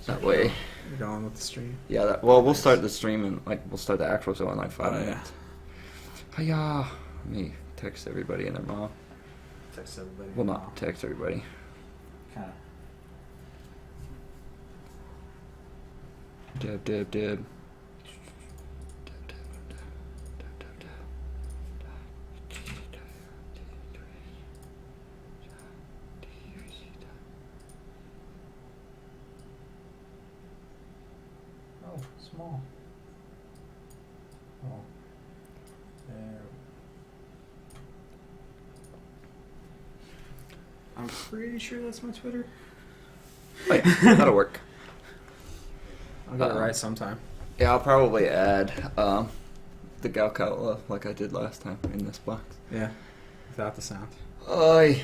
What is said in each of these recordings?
That way. You're going with the stream? Yeah, we'll start the stream and we'll start the actual show in 5 minutes. Hiya. Let me text everybody and their mom. Text everybody. Well, not text everybody. Kind of. Deb. Oh, small. Oh. There. I'm pretty sure that's my Twitter. Oh, yeah, that'll work. I'll get it right sometime. Yeah, I'll probably add the Galcal like I did last time in this box. Yeah, without the sound. I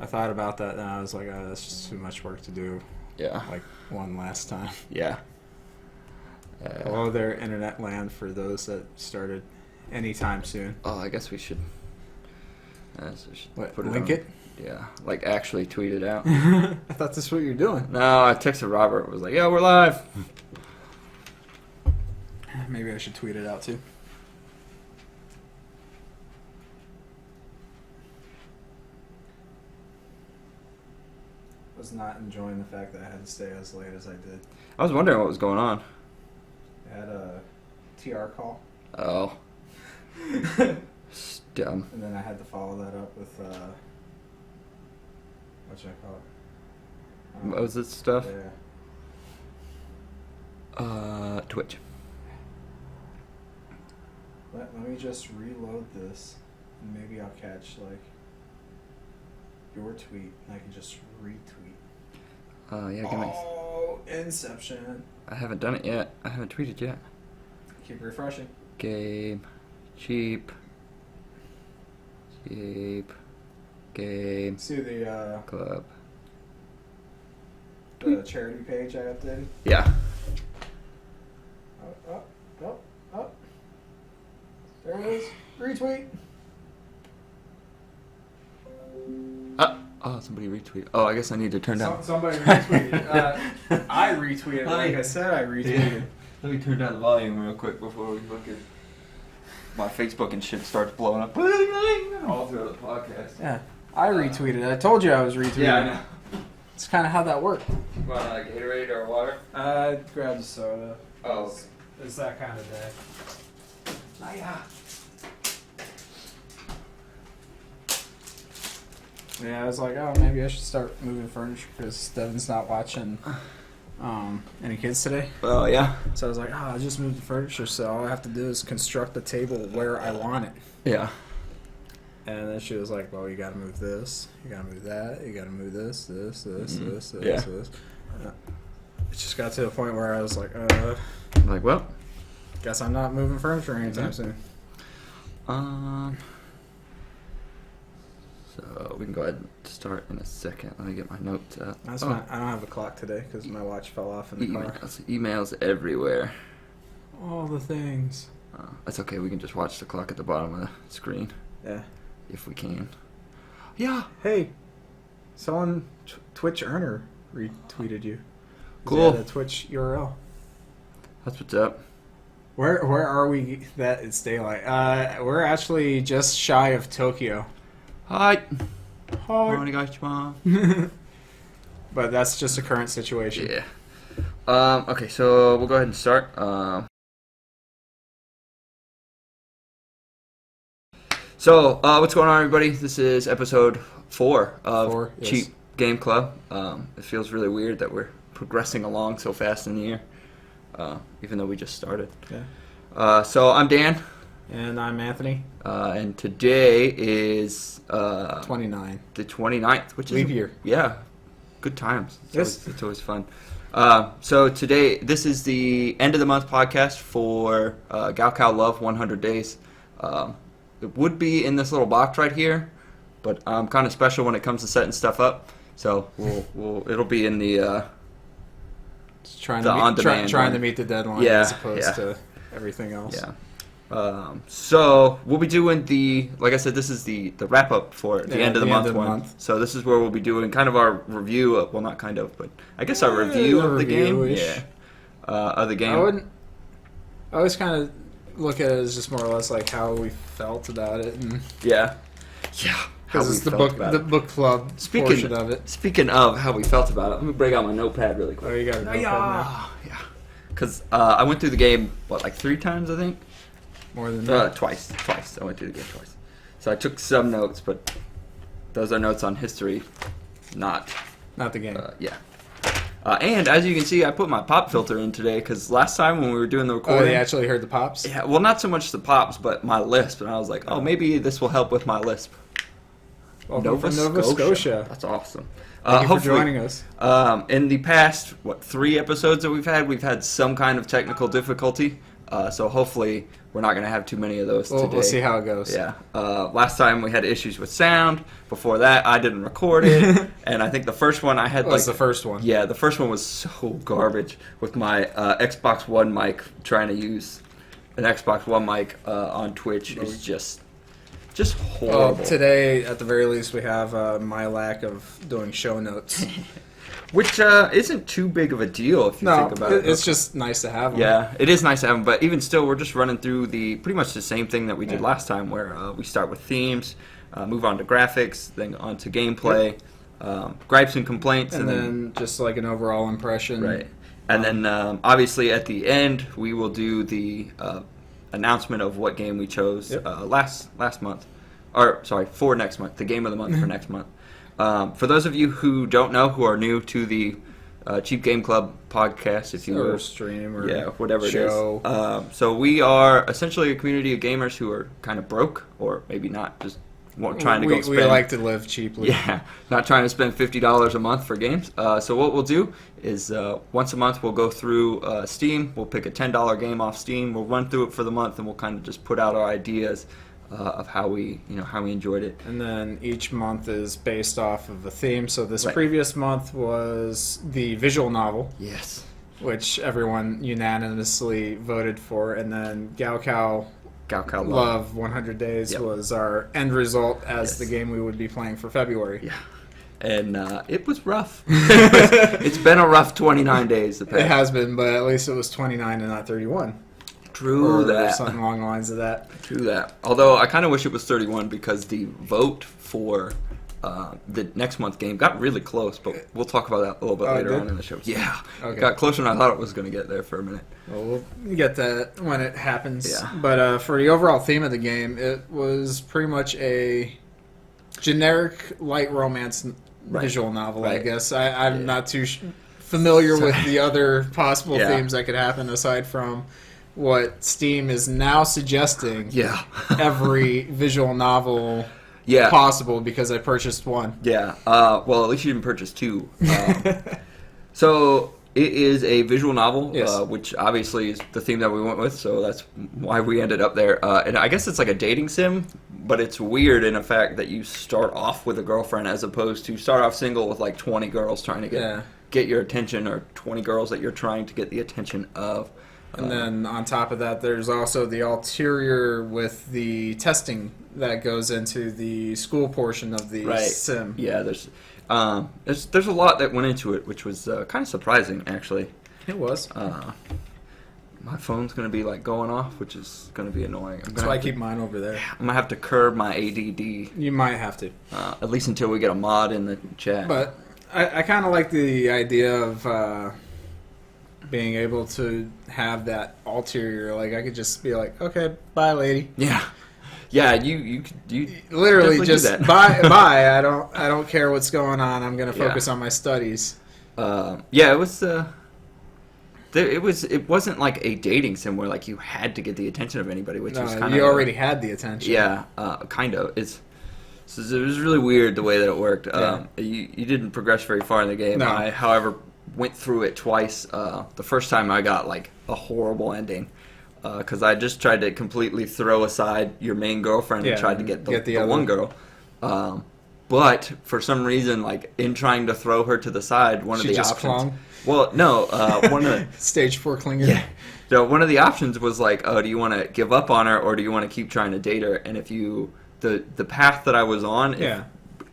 thought about that and I was like, oh, that's just too much work to do. Yeah. Like one last time. Yeah. Hello there, internet land, for those that started anytime soon. Oh, I guess we should. Put it. Yeah, like actually tweet it out. I thought that's what you're doing. No, I texted Robert. Was like, "Yeah, we're live." Maybe I should tweet it out too. Was not enjoying the fact that I had to stay as late as I did. I was wondering what was going on. I had a TR call. Oh. Dumb. And then I had to follow that up with, what should I call it? What was it stuff? Yeah. Twitch. Let me just reload this, and maybe I'll catch, like, your tweet, and I can just retweet. Yeah, give me. Oh, Inception. I haven't done it yet. I haven't tweeted yet. Keep refreshing. Game. Cheap. Game. See the Club. The charity page I updated? Yeah. Oh. There it is. Retweet. Oh, somebody retweeted. Oh, I guess I need to turn down. Somebody retweeted. I retweeted. Like I said, I retweeted. Yeah. Let me turn down the volume real quick before we fucking... My Facebook and shit starts blowing up all through the podcast. Yeah, I retweeted. I told you I was retweeting. Yeah, I know. It's kind of how that worked. Want a Gatorade or water? Grab the soda. Oh, okay. It's that kind of day. Yeah, I was like, oh, maybe I should start moving furniture because Devin's not watching any kids today. Oh, yeah. So I was like, oh, I'll just move the furniture, so all I have to do is construct the table where I want it. Yeah. And then she was like, well, you gotta move this, you gotta move that, you gotta move this. Yeah. It just got to the point where I was like, Like, well. guess I'm not moving furniture anytime soon. So we can go ahead and start in a second. Let me get my notes out. That's fine. I don't have a clock today because my watch fell off in the car. Emails everywhere. All the things. That's okay. We can just watch the clock at the bottom of the screen. Yeah. If we can. Yeah. Hey, someone Twitch earner retweeted you. Cool. The Twitch URL. That's what's up. Where are we? That it's daylight. We're actually just shy of Tokyo. Hi. Hi. But that's just a current situation. Yeah. Okay, so we'll go ahead and start. So, what's going on, everybody? This is episode 4 of Cheap Game Club. It feels really weird that we're progressing along so fast in the year, even though we just started. Yeah. So, I'm Dan. And I'm Anthony. And today is 29. The 29th, which is leap year. Yeah, good times. It's always fun. So today, this is the end of the month podcast for Galcal Love 100 Days. It would be in this little box right here, but I'm kind of special when it comes to setting stuff up. So it'll be in the trying to meet the deadline as opposed to everything else. Yeah. So we'll be doing like I said, this is the wrap up for the end of the month one. So this is where we'll be doing kind of our review of, well, not kind of, but I guess our review of the game. Yeah. Of the game. I always kind of look at it as just more or less like how we felt about it. And yeah. Because it's the book club portion of it. Speaking of how we felt about it, let me break out my notepad really quick. Oh, you got a notepad now? Yeah. Because I went through the game, like 3 times, I think? More than that? Twice. I went through the game twice. So I took some notes, but those are notes on history, not the game. Yeah. And as you can see, I put my pop filter in today because last time when we were doing the recording... Oh, you actually heard the pops? Yeah, well, not so much the pops, but my lisp. And I was like, maybe this will help with my lisp. Nova Scotia. That's awesome. Thank you for joining us. In the past, 3 episodes that we've had some kind of technical difficulty. So hopefully we're not going to have too many of those today. We'll see how it goes. Yeah. Last time we had issues with sound. Before that, I didn't record it. And I think the first one I had was the first one. Yeah, the first one was so garbage with my Xbox One mic. Trying to use an Xbox One mic on Twitch is just horrible. Today, at the very least, we have my lack of doing show notes. Which isn't too big of a deal if you think about it. It's just nice to have them. Yeah, it is nice to have them, but even still, we're just running through pretty much the same thing that we did last time, where we start with themes, move on to graphics, then on to gameplay, gripes and complaints. And then just like an overall impression. Right. And then, obviously, at the end, we will do the announcement of what game we chose last month. Or, sorry, for next month, the game of the month for next month. For those of you who don't know, who are new to the Cheap Game Club podcast, if you will. Or stream or whatever show. It is. So we are essentially a community of gamers who are kind of broke, or maybe not, just trying to go spend. We like to live cheaply. Yeah, not trying to spend $50 a month for games. So what we'll do is once a month we'll go through Steam. We'll pick a $10 game off Steam. We'll run through it for the month, and we'll kind of just put out our ideas of how we enjoyed it. And then each month is based off of a theme. So this previous month was the visual novel. Yes. Which everyone unanimously voted for. And then Gaokao Love 100 Days was our end result as the game we would be playing for February. Yeah. And it was rough. It's been a rough 29 days. It has been, but at least it was 29 and not 31. True that. Something along the lines of that. True that. Although I kind of wish it was 31 because the vote for the next month game got really close, but we'll talk about that a little bit later on in the show. Yeah. Okay. It got closer than I thought it was going to get there for a minute. Well, we'll get that when it happens. Yeah. But for the overall theme of the game, it was pretty much a generic light romance visual novel, I guess. I'm not too familiar with the other possible themes that could happen aside from what Steam is now suggesting every visual novel possible because I purchased one. Yeah. Well, at least you didn't purchase 2. So it is a visual novel, which obviously is the theme that we went with, so that's why we ended up there. And I guess it's like a dating sim, but it's weird in the fact that you start off with a girlfriend as opposed to start off single with like 20 girls trying to get your attention, or 20 girls that you're trying to get the attention of. And then on top of that, there's also the ulterior with the testing that goes into the school portion of the sim. Yeah, there's a lot that went into it, which was kind of surprising, actually. It was. My phone's going to be like going off, which is going to be annoying. That's why I keep mine over there. I'm going to have to curb my ADD. You might have to. At least until we get a mod in the chat. But I kind of like the idea of being able to have that ulterior. Like, I could just be like, okay, bye, lady. Yeah. Yeah, you literally just bye. I don't care what's going on. I'm gonna focus on my studies. It was. It wasn't like a dating sim where like you had to get the attention of anybody, which was kind of. You already had the attention. Yeah, kind of. It was really weird the way that it worked. You didn't progress very far in the game. No. I, however, went through it twice. The first time I got like a horrible ending. Because I just tried to completely throw aside your main girlfriend and tried to get the one girl. But for some reason, like in trying to throw her to the side, one of the options. Clung. Well, no, one of the Stage 4 clinger. yeah. So one of the options was like, oh, do you want to give up on her or do you want to keep trying to date her? And if you the path that I was on, Yeah.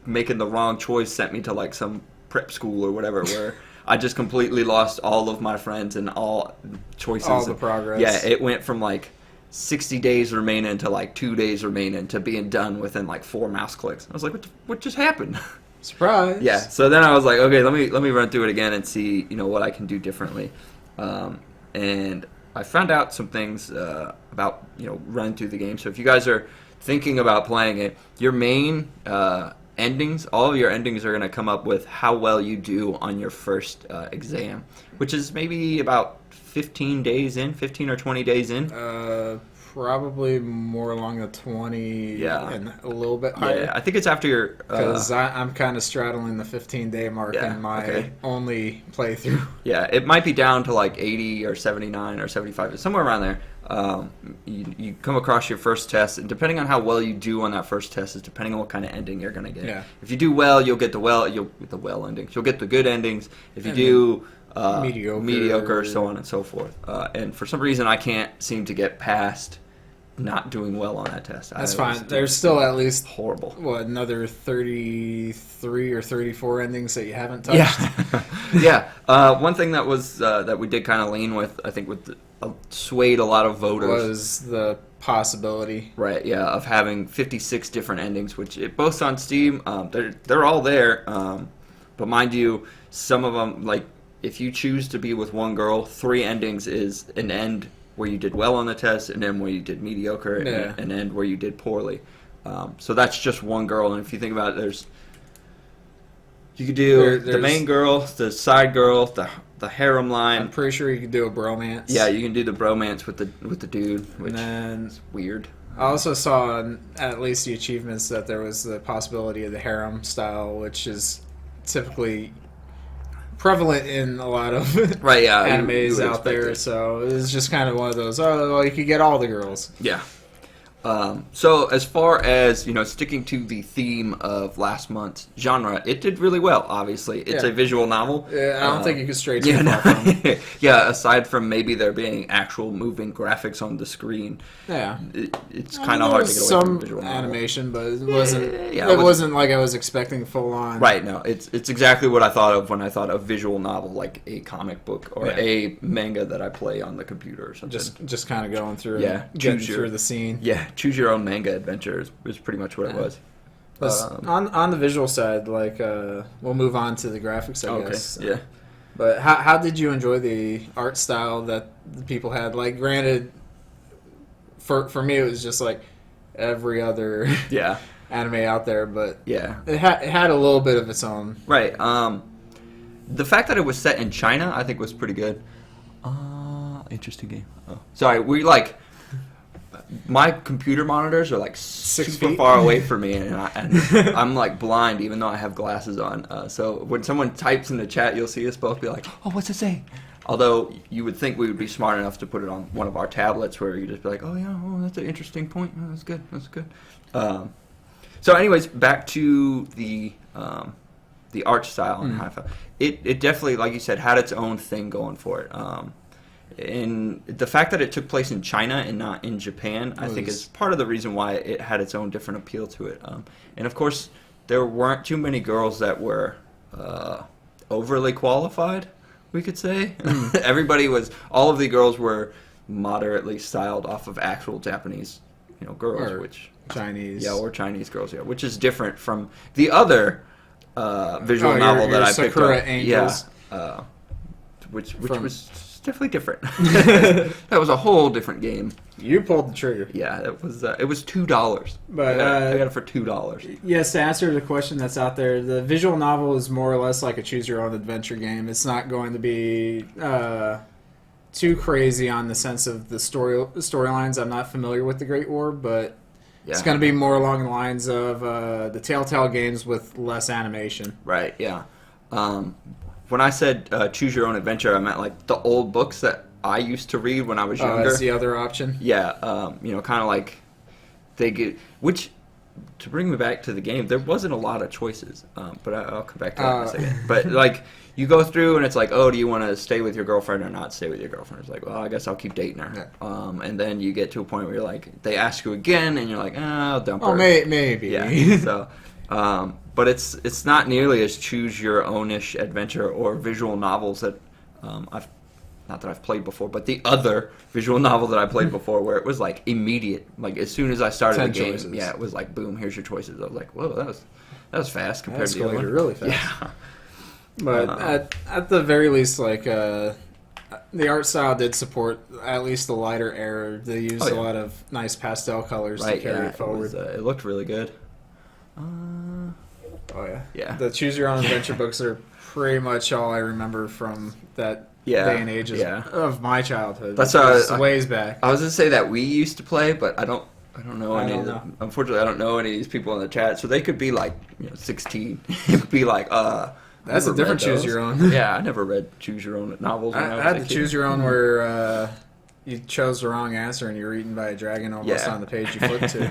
making the wrong choice sent me to like some prep school or whatever where I just completely lost all of my friends and all choices. All the progress. Yeah, it went from like 60 days remaining to like 2 days remaining to being done within like 4 mouse clicks. I was like, what just happened? Surprise. Yeah, so then I was like, okay, let me run through it again and see, what I can do differently. And I found out some things about, running through the game. So if you guys are thinking about playing it, your main endings, all of your endings are going to come up with how well you do on your first exam, which is maybe about 15 or 20 days in. Probably more along the 20 and a little bit higher. Yeah, I think it's after your... Because I'm kind of straddling the 15-day mark in my only playthrough. Yeah, it might be down to like 80 or 79 or 75, somewhere around there. You come across your first test, and depending on how well you do on that first test is depending on what kind of ending you're going to get. Yeah. If you do well, you'll get the well endings. You'll get the good endings. If you do... mediocre, so on and so forth. And for some reason, I can't seem to get past not doing well on that test. That's fine. There's still at least horrible. Another 33 or 34 endings that you haven't touched. Yeah. Yeah. One thing that was that we did kind of lean with, I think, swayed a lot of voters was the possibility, right? Yeah, of having 56 different endings, which it boasts on Steam. They're all there, but mind you, some of them like. If you choose to be with one girl, 3 endings is an end where you did well on the test, an end where you did mediocre, and an end where you did poorly. So that's just one girl, and if you think about it, you could do the main girl, the side girl, the harem line. I'm pretty sure you could do a bromance. Yeah, you can do the bromance with the dude, which is weird. I also saw on at least the achievements that there was the possibility of the harem style, which is typically prevalent in a lot of animes out there, so it was just kind of one of those, you could get all the girls. Yeah. So as far as, sticking to the theme of last month's genre, it did really well, obviously. It's a visual novel. Yeah, I don't think you could stray too far from it. Yeah, aside from maybe there being actual moving graphics on the screen. Yeah. It's kind of hard to get away from visual novel. Some animation, but it wasn't like I was expecting full on. Right, no. It's exactly what I thought of when I thought of visual novel, like a comic book or a manga that I play on the computer or something. Just kind of going through getting through the scene. Yeah, choose your own manga adventure is pretty much what it was. On the visual side, we'll move on to the graphics, I guess. Yeah. But how did you enjoy the art style that the people had? Like, granted, for me, it was just like every other anime out there, but it had a little bit of its own. Right. The fact that it was set in China, I think, was pretty good. Interesting game. Oh. Sorry, my computer monitors are like 6 super feet far away from me, and I'm like blind even though I have glasses on. So when someone types in the chat, you'll see us both be like, "Oh, what's it saying?" Although you would think we would be smart enough to put it on one of our tablets, where you just be like, "Oh yeah, that's an interesting point. Oh, that's good. That's good." So, anyways, back to the art style and how I felt. It definitely, like you said, had its own thing going for it. And the fact that it took place in China and not in Japan, I think, is part of the reason why it had its own different appeal to it. And of course, there weren't too many girls that were overly qualified, we could say. All of the girls were moderately styled off of actual Japanese, girls, which Chinese, or Chinese girls, which is different from the other visual novel that I picked Sakura up. Angels. Which was definitely different. That was a whole different game. You pulled the trigger. Yeah, it was $2. But I got it for $2. Yes, to answer the question that's out there, the visual novel is more or less like a choose your own adventure game. It's not going to be too crazy on the sense of the storylines. I'm not familiar with the Great War, but it's going to be more along the lines of the Telltale games with less animation. Right, yeah. When I said choose your own adventure, I meant like the old books that I used to read when I was younger. That's the other option? Yeah, kind of like they get... Which, to bring me back to the game, there wasn't a lot of choices, but I'll come back to that in a second. But, you go through and it's like, oh, do you want to stay with your girlfriend or not stay with your girlfriend? It's like, well, I guess I'll keep dating her. Yeah. And then you get to a point where you're like, they ask you again, and you're like, I'll dump her. Oh, maybe. Yeah. So, but it's not nearly as choose your own-ish adventure or visual novels that not that I've played before, but the other visual novel that I played before, where it was like immediate, like as soon as I started the game, choices. yeah, it was like, boom, here's your choices. I was like, whoa, that was fast compared to the other one. Really fast. Yeah. But at the very least, like the art style did support at least the lighter era. They used a lot of nice pastel colors to carry it forward. It looked really good. Oh yeah, yeah. The choose your own adventure books are pretty much all I remember from that day and age of my childhood. That's ways back. I was gonna say that we used to play, but I don't know any of know. them. Unfortunately, I don't know any of these people in the chat, so they could be like 16. It would be like That's a different choose your own. Yeah, I never read choose your own novels. When I had to choose your own where you chose the wrong answer and you're eaten by a dragon almost on the page you flipped to.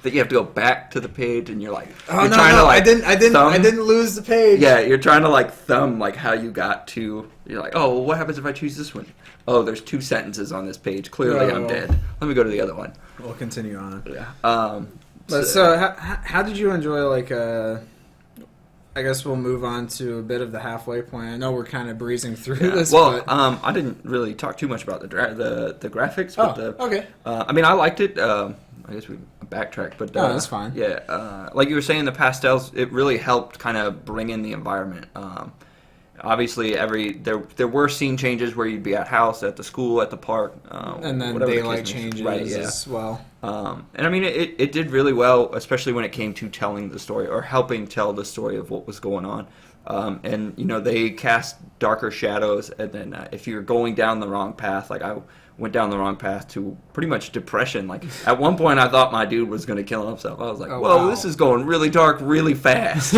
That you have to go back to the page and you're like, oh you're no, trying to like I didn't lose the page. Yeah, you're trying to like thumb like how you got to. You're like, oh, well, what happens if I choose this one? Oh, there's 2 sentences on this page. Clearly, I'm dead. Let me go to the other one. We'll continue on. Yeah. So how did you enjoy like I guess we'll move on to a bit of the halfway point. I know we're kind of breezing through this. Well, but... I didn't really talk too much about the graphics. But okay. I mean, I liked it. I guess we backtracked, but that's fine. Yeah, like you were saying, the pastels, it really helped kind of bring in the environment. Obviously, there were scene changes where you'd be at house, at the school, at the park, and then daylight changes as well. And I mean, it did really well, especially when it came to telling the story or helping tell the story of what was going on. And they cast darker shadows, and then if you're going down the wrong path, like I went down the wrong path to pretty much depression. Like at one point, I thought my dude was going to kill himself. I was like, "Whoa, this is going really dark, really fast."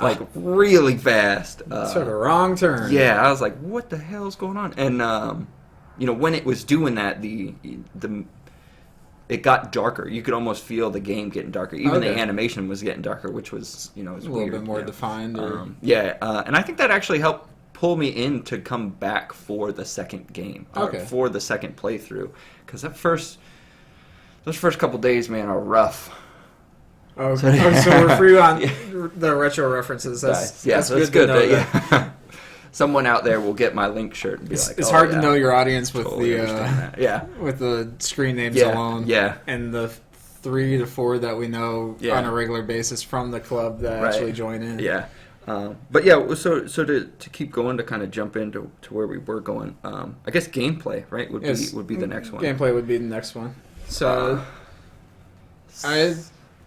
Like really fast. Took a wrong turn. Yeah, I was like, "What the hell is going on?" And when it was doing that, it got darker. You could almost feel the game getting darker. Even the animation was getting darker, which was was a weird. little bit more defined. And I think that actually helped pull me in to come back for the second game, for the second playthrough, because those first couple days, man, are rough. Okay. So we're free on the retro references. That's good. Someone out there will get my Link shirt and be like, it's hard to know your audience with totally with the screen names alone. Yeah. And the 3 to 4 that we know on a regular basis from the club that actually join in. Yeah. But yeah, so to keep going, to kind of jump into where we were going, I guess gameplay, right, would be the next one. Gameplay would be the next one. So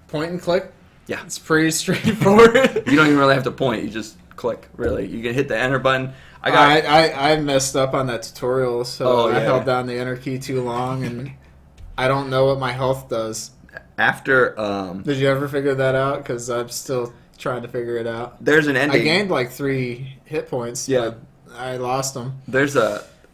point and click. Yeah, it's pretty straightforward. You don't even really have to point; you just click. Really, you can hit the enter button. I messed up on that tutorial, so I held down the enter key too long, and I don't know what my health does. After, did you ever figure that out? Because I'm still trying to figure it out. There's an ending. I gained like 3 hit points. Yeah, but I lost them.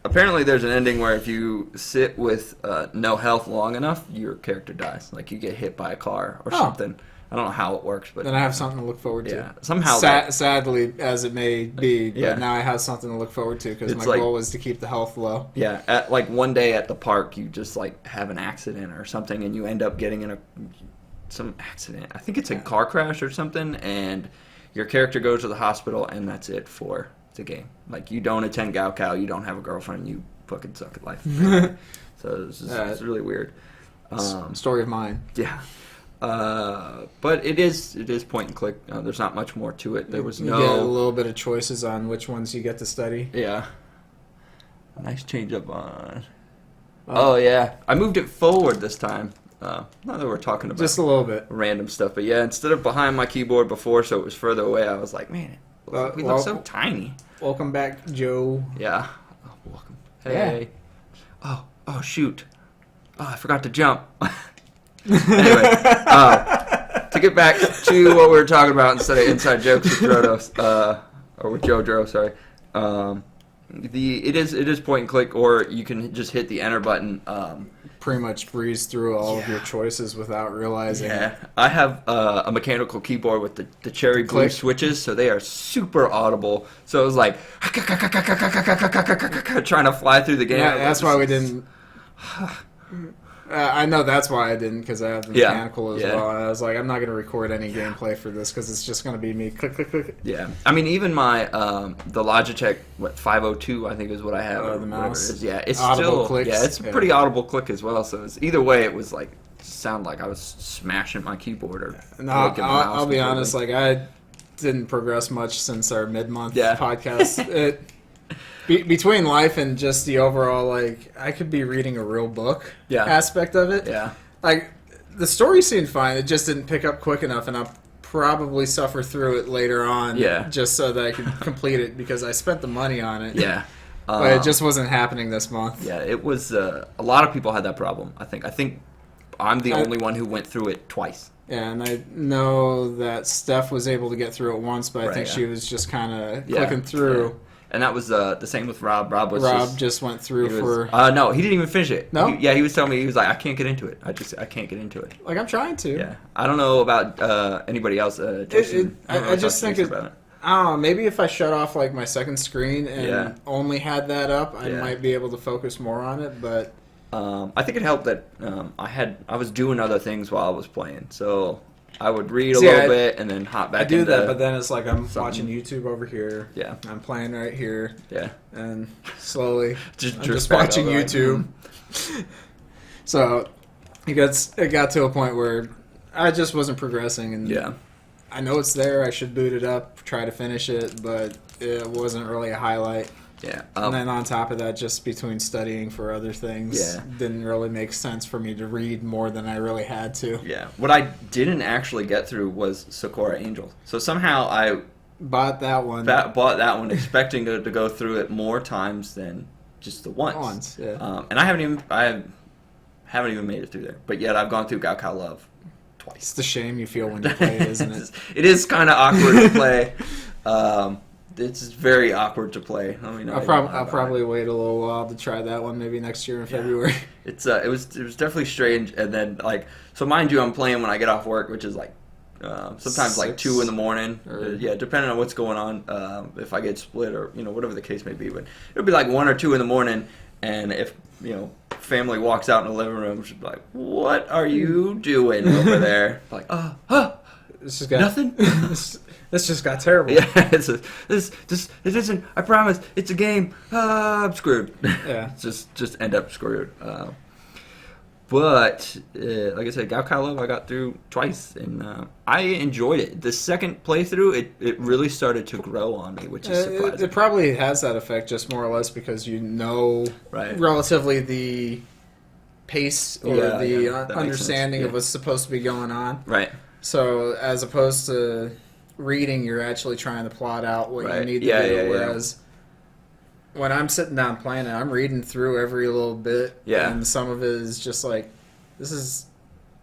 Apparently there's an ending where if you sit with no health long enough, your character dies. Like you get hit by a car or something. I don't know how it works, but then I have something to look forward to. Yeah, somehow. Sadly, as it may be, but now I have something to look forward to because my goal was to keep the health low. Yeah, like one day at the park, you just like have an accident or something, and you end up getting in some accident. I think it's a car crash or something, and your character goes to the hospital, and that's it for the game. Like you don't attend Gaokao, you don't have a girlfriend, you fucking suck at life. So it's really weird. Story of mine. Yeah. But it is point and click. There's not much more to it. There was you get a little bit of choices on which ones you get to study. Yeah. Nice change up on. Oh yeah, I moved it forward this time. Not that we're talking about just a little bit random stuff, but yeah, instead of behind my keyboard before, so it was further away. I was like, man, we look so tiny. Welcome back, Joe. Yeah. Oh, welcome. Hey. Yeah. Oh shoot. Oh, I forgot to jump. Anyway, to get back to what we were talking about instead of inside jokes with Drodos, or with JoJo, sorry. it is point and click, or you can just hit the enter button. Pretty much breeze through all of your choices without realizing it. Yeah, I have a mechanical keyboard with the cherry blue switches, so they are super audible. So it was like trying to fly through the game. Yeah, that's why we didn't. I know that's why I didn't, because I have the mechanical as well. And I was like, I'm not going to record any gameplay for this because it's just going to be me click, click, click. Yeah, I mean, even my the Logitech 502, I think is what I have. The mouse. It is. Yeah, it's audible still clicks. Yeah, it's a pretty audible click as well. So it's, either way, it was like sound like I was smashing my keyboard or. No, I'll be honest. Like I didn't progress much since our mid-month podcast. Between life and just the overall, like, I could be reading a real book aspect of it. Yeah. Like, the story seemed fine. It just didn't pick up quick enough, and I'll probably suffer through it later on just so that I could complete it because I spent the money on it. Yeah. But it just wasn't happening this month. Yeah, it was... a lot of people had that problem, I think. I think I'm the only one who went through it twice. Yeah, and I know that Steph was able to get through it once, but I think she was just kind of clicking through. Yeah. And that was the same with Rob. Rob just went through for... no, he didn't even finish it. No? He was telling me, he was like, I can't get into it. I can't get into it. Like, I'm trying to. Yeah. I don't know about anybody else. Jason, I just think about it. I don't know, maybe if I shut off, like, my second screen and only had that up, I might be able to focus more on it, but... I think it helped that I was doing other things while I was playing, so... I would read a little bit and then hop back. I do that, but then it's like I'm watching YouTube over here. Yeah, I'm playing right here. Yeah, and slowly I'm just watching YouTube. So it got to a point where I just wasn't progressing, and I know it's there. I should boot it up, try to finish it, but it wasn't really a highlight. Yeah, and then on top of that, just between studying for other things, didn't really make sense for me to read more than I really had to. Yeah, what I didn't actually get through was Sakura Angel. So somehow I bought that one. Bought that one, expecting to go through it more times than just the once. And I haven't even made it through there. But yet I've gone through Gaokao Love twice. It's the shame you feel when you play it, isn't it? It is kind of awkward to play. It's very awkward to play. I'll probably wait a little while to try that one, maybe next year in February. It was definitely strange, and then so mind you, I'm playing when I get off work, which is sometimes 2 in the morning. Depending on what's going on, if I get split or whatever the case may be. But it'll be 1 or 2 in the morning, and if family walks out in the living room, she'll be like, "What are you doing over there?" This just got nothing. This just got terrible. Yeah, it isn't. I promise, it's a game. I'm screwed. Yeah, just end up screwed. But like I said, Gaokao Love I got through twice, and I enjoyed it. The second playthrough, it really started to grow on me, which is surprising. It probably has that effect, just more or less because relatively the pace or the understanding of what's supposed to be going on. Right. So as opposed to reading, you're actually trying to plot out what you need to do. Whereas when I'm sitting down playing it, I'm reading through every little bit. Yeah. And some of it is just like, this is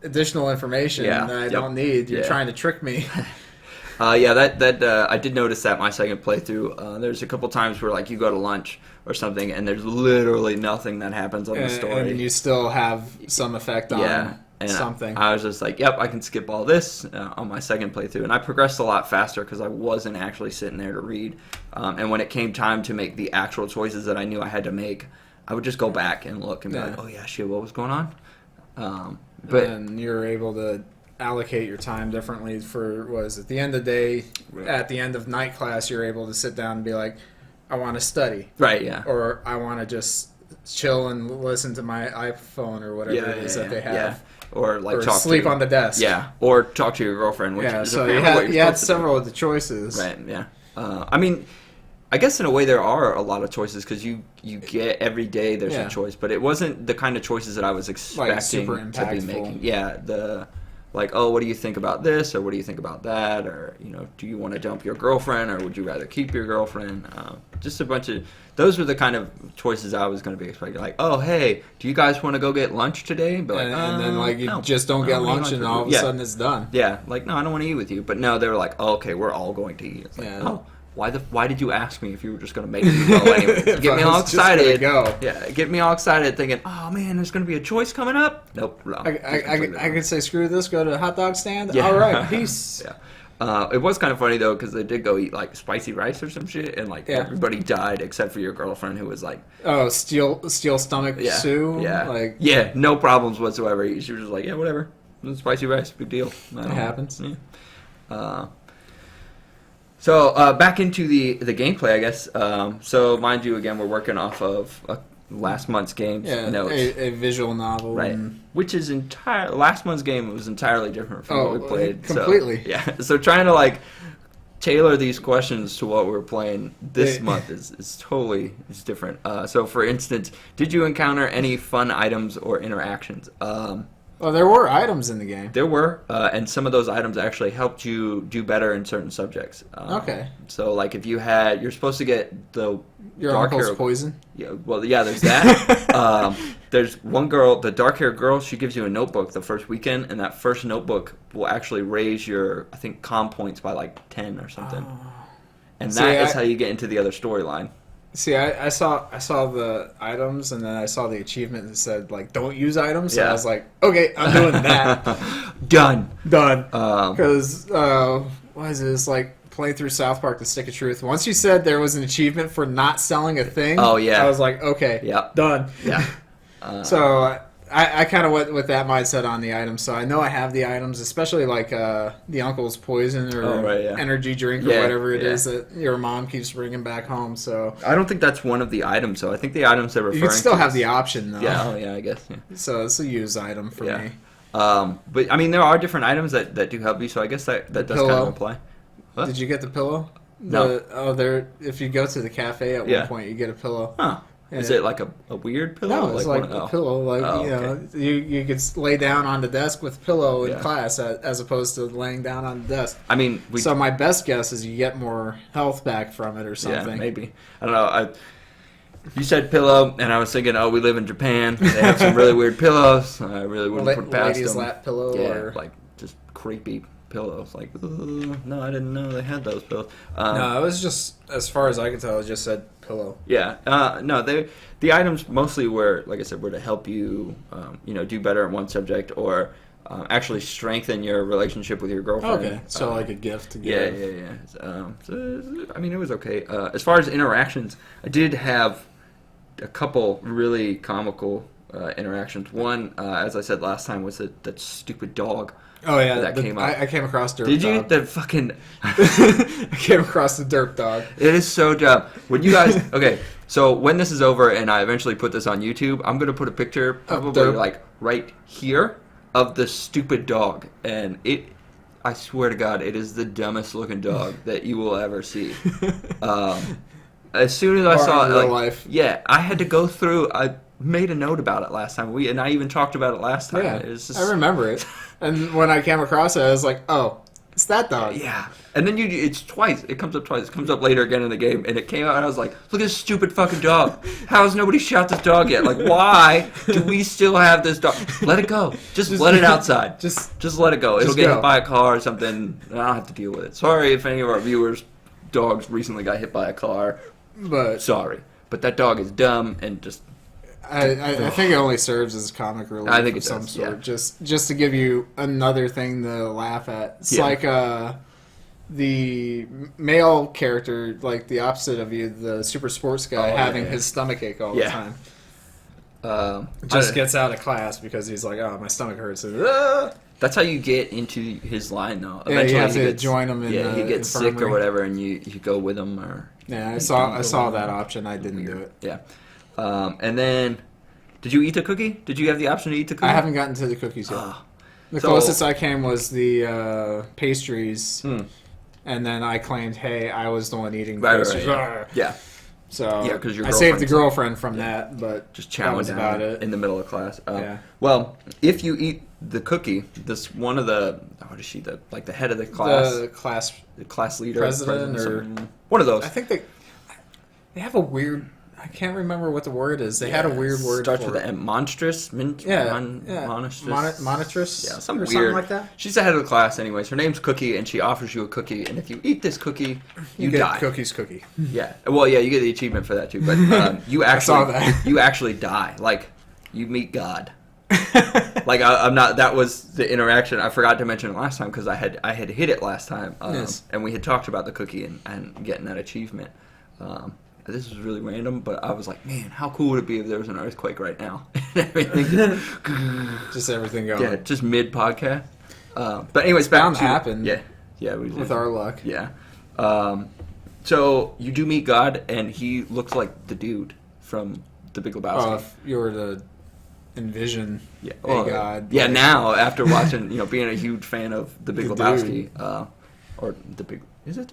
additional information that I don't need. You're trying to trick me. I did notice that my second playthrough. There's a couple times where you go to lunch or something, and there's literally nothing that happens on the story, and you still have some effect on something. I was just like, yep, I can skip all this on my second playthrough, and I progressed a lot faster because I wasn't actually sitting there to read. And when it came time to make the actual choices that I knew I had to make, I would just go back and look and be like, oh yeah, shit, what was going on? And you're able to allocate your time differently for, at the end of the day, at the end of night class, you're able to sit down and be like, I want to study. Right, yeah. Or I want to just chill and listen to my iPhone or whatever it is that they have. Yeah. Or sleep on the desk. Yeah, or talk to your girlfriend. Which is so you had several of the choices. Right, yeah. I mean, I guess in a way there are a lot of choices because you get every day there's a choice, but it wasn't the kind of choices that I was expecting to be making. Yeah, what do you think about this, or what do you think about that, or do you want to dump your girlfriend, or would you rather keep your girlfriend? Just a bunch of those were the kind of choices I was going to be expecting. Like, oh hey, do you guys want to go get lunch today? But and then you just don't get lunch, and all of a sudden it's done. Yeah, no, I don't want to eat with you. But no, they were like, oh, okay, we're all going to eat. It's like, oh, why did you ask me if you were just going to make me go anyway? Get me all excited. Yeah, get me all excited thinking, oh man, there's going to be a choice coming up. Nope. No, I could say screw this. Go to a hot dog stand. Yeah. All right, peace. Yeah. It was kind of funny though because they did go eat like spicy rice or some shit, and like everybody died except for your girlfriend who was like, "Oh, steel stomach Sue." Yeah, no problems whatsoever. She was just like, "Yeah, whatever, spicy rice, big deal." It happens. Yeah. So back into the gameplay, I guess. So mind you, again, we're working off of last month's game's notes. A visual novel, right? Which is last month's game was entirely different from what we played. Completely. So trying to like tailor these questions to what we're playing this month is totally different. So for instance, did you encounter any fun items or interactions? Well, there were items in the game. There were, and some of those items actually helped you do better in certain subjects. Okay. So, like, if you're supposed to get your dark uncle's poison. Yeah. Well, yeah. There's that. There's one girl, the dark-haired girl. She gives you a notebook the first weekend, and that first notebook will actually raise your, I think, comm points by like 10 or something. And that is how you get into the other storyline. See, I saw the items, and then I saw the achievement that said, like, don't use items. So I was like, okay, I'm doing that. Done. Because, what is this, like, playing through South Park, The Stick of Truth. Once you said there was an achievement for not selling a thing, I was like, okay, done. Yeah. So I kind of went with that mindset on the items. So I know I have the items, especially like the uncle's poison or energy drink or whatever it is that your mom keeps bringing back home. So I don't think that's one of the items. So I think the items they're referring to. You can still have the option though. Yeah. I guess. Yeah. So it's a use item for me. But I mean, there are different items that do help you. So I guess that does kind of apply. What? Did you get the pillow? No. If you go to the cafe at one point, you get a pillow. Huh. Is it like a weird pillow? No, it's like a pillow. Like you could lay down on the desk with a pillow in class as opposed to laying down on the desk. I mean, so my best guess is you get more health back from it or something. Yeah, maybe. I don't know. You said pillow, and I was thinking, oh, we live in Japan. They have some really weird pillows. I really wouldn't put it past ladies' them. lap pillow, or like just creepy pillows. Like, no, I didn't know they had those pillows. No, it was just, as far as I could tell, it just said pillow. Yeah. No, the items mostly were, like I said, were to help you, do better in one subject or actually strengthen your relationship with your girlfriend. Okay, so like a gift to give. Yeah. So, I mean, it was okay. As far as interactions, I did have a couple really comical interactions. One, as I said last time, was that stupid dog. Oh yeah, that came up. I came across Derp Did Dog. you? That fucking. I came across the Derp Dog. It is so dumb. When you guys, okay, so when this is over and I eventually put this on YouTube, I'm gonna put a picture, probably like right here, of the stupid dog, and I swear to God, it is the dumbest looking dog that you will ever see. As soon as I saw it, real life. Yeah, I had to go through. I made a note about it last time. And I even talked about it last time. Yeah, I remember it. And when I came across it, I was like, oh, it's that dog. Yeah. And then it's twice. It comes up twice. It comes up later again in the game. And it came out and I was like, look at this stupid fucking dog. How has nobody shot this dog yet? Like, why do we still have this dog? Let it go. Just let it outside. Just let it go. It'll get hit by a car or something. I don't have to deal with it. Sorry if any of our viewers' dogs recently got hit by a car. But sorry. But that dog is dumb and just... I think it only serves as comic relief of some sort, just to give you another thing to laugh at. It's like the male character, like the opposite of you, the super sports guy, having his stomach ache all the time. Just gets out of class because he's like, oh, my stomach hurts. That's how you get into his line, though. Eventually, you have to join him in he gets sick or whatever, and you go with him. Or I saw that option. I didn't do it. Yeah. And then, did you eat the cookie? Did you have the option to eat the cookie? I haven't gotten to the cookies yet. The closest I came was the pastries, and then I claimed, hey, I was the one eating the pastries. Right. Yeah. So because I saved the girlfriend from that, but just chowing down about it in the middle of class. Well, if you eat the cookie, this one of the what is she? The head of the class, the class leader, president or one of those. I think they have a weird. I can't remember what the word is. They had a weird word. Starts for with it. an M. Monstrous? Monstrous? Monitress? Yeah, something weird. Something like that? She's the head of the class anyways. Her name's Cookie, and she offers you a cookie, and if you eat this cookie, you get die. Cookie's cookie. Yeah. Well, yeah, you get the achievement for that too, but you you actually die. Like, you meet God. Like, I'm not. That was the interaction. I forgot to mention it last time because I had hit it last time, yes. And we had talked about the cookie and getting that achievement. This was really random, but I was like, man, how cool would it be if there was an earthquake right now? Everything just everything going. Yeah, just mid podcast. But anyways, it's bound to happen. Yeah, with our luck. Yeah. So you do meet God, and he looks like the dude from The Big Lebowski. Oh, if you were to envision a God. Yeah, now after watching, being a huge fan of The Big Lebowski, or the Big. Is it?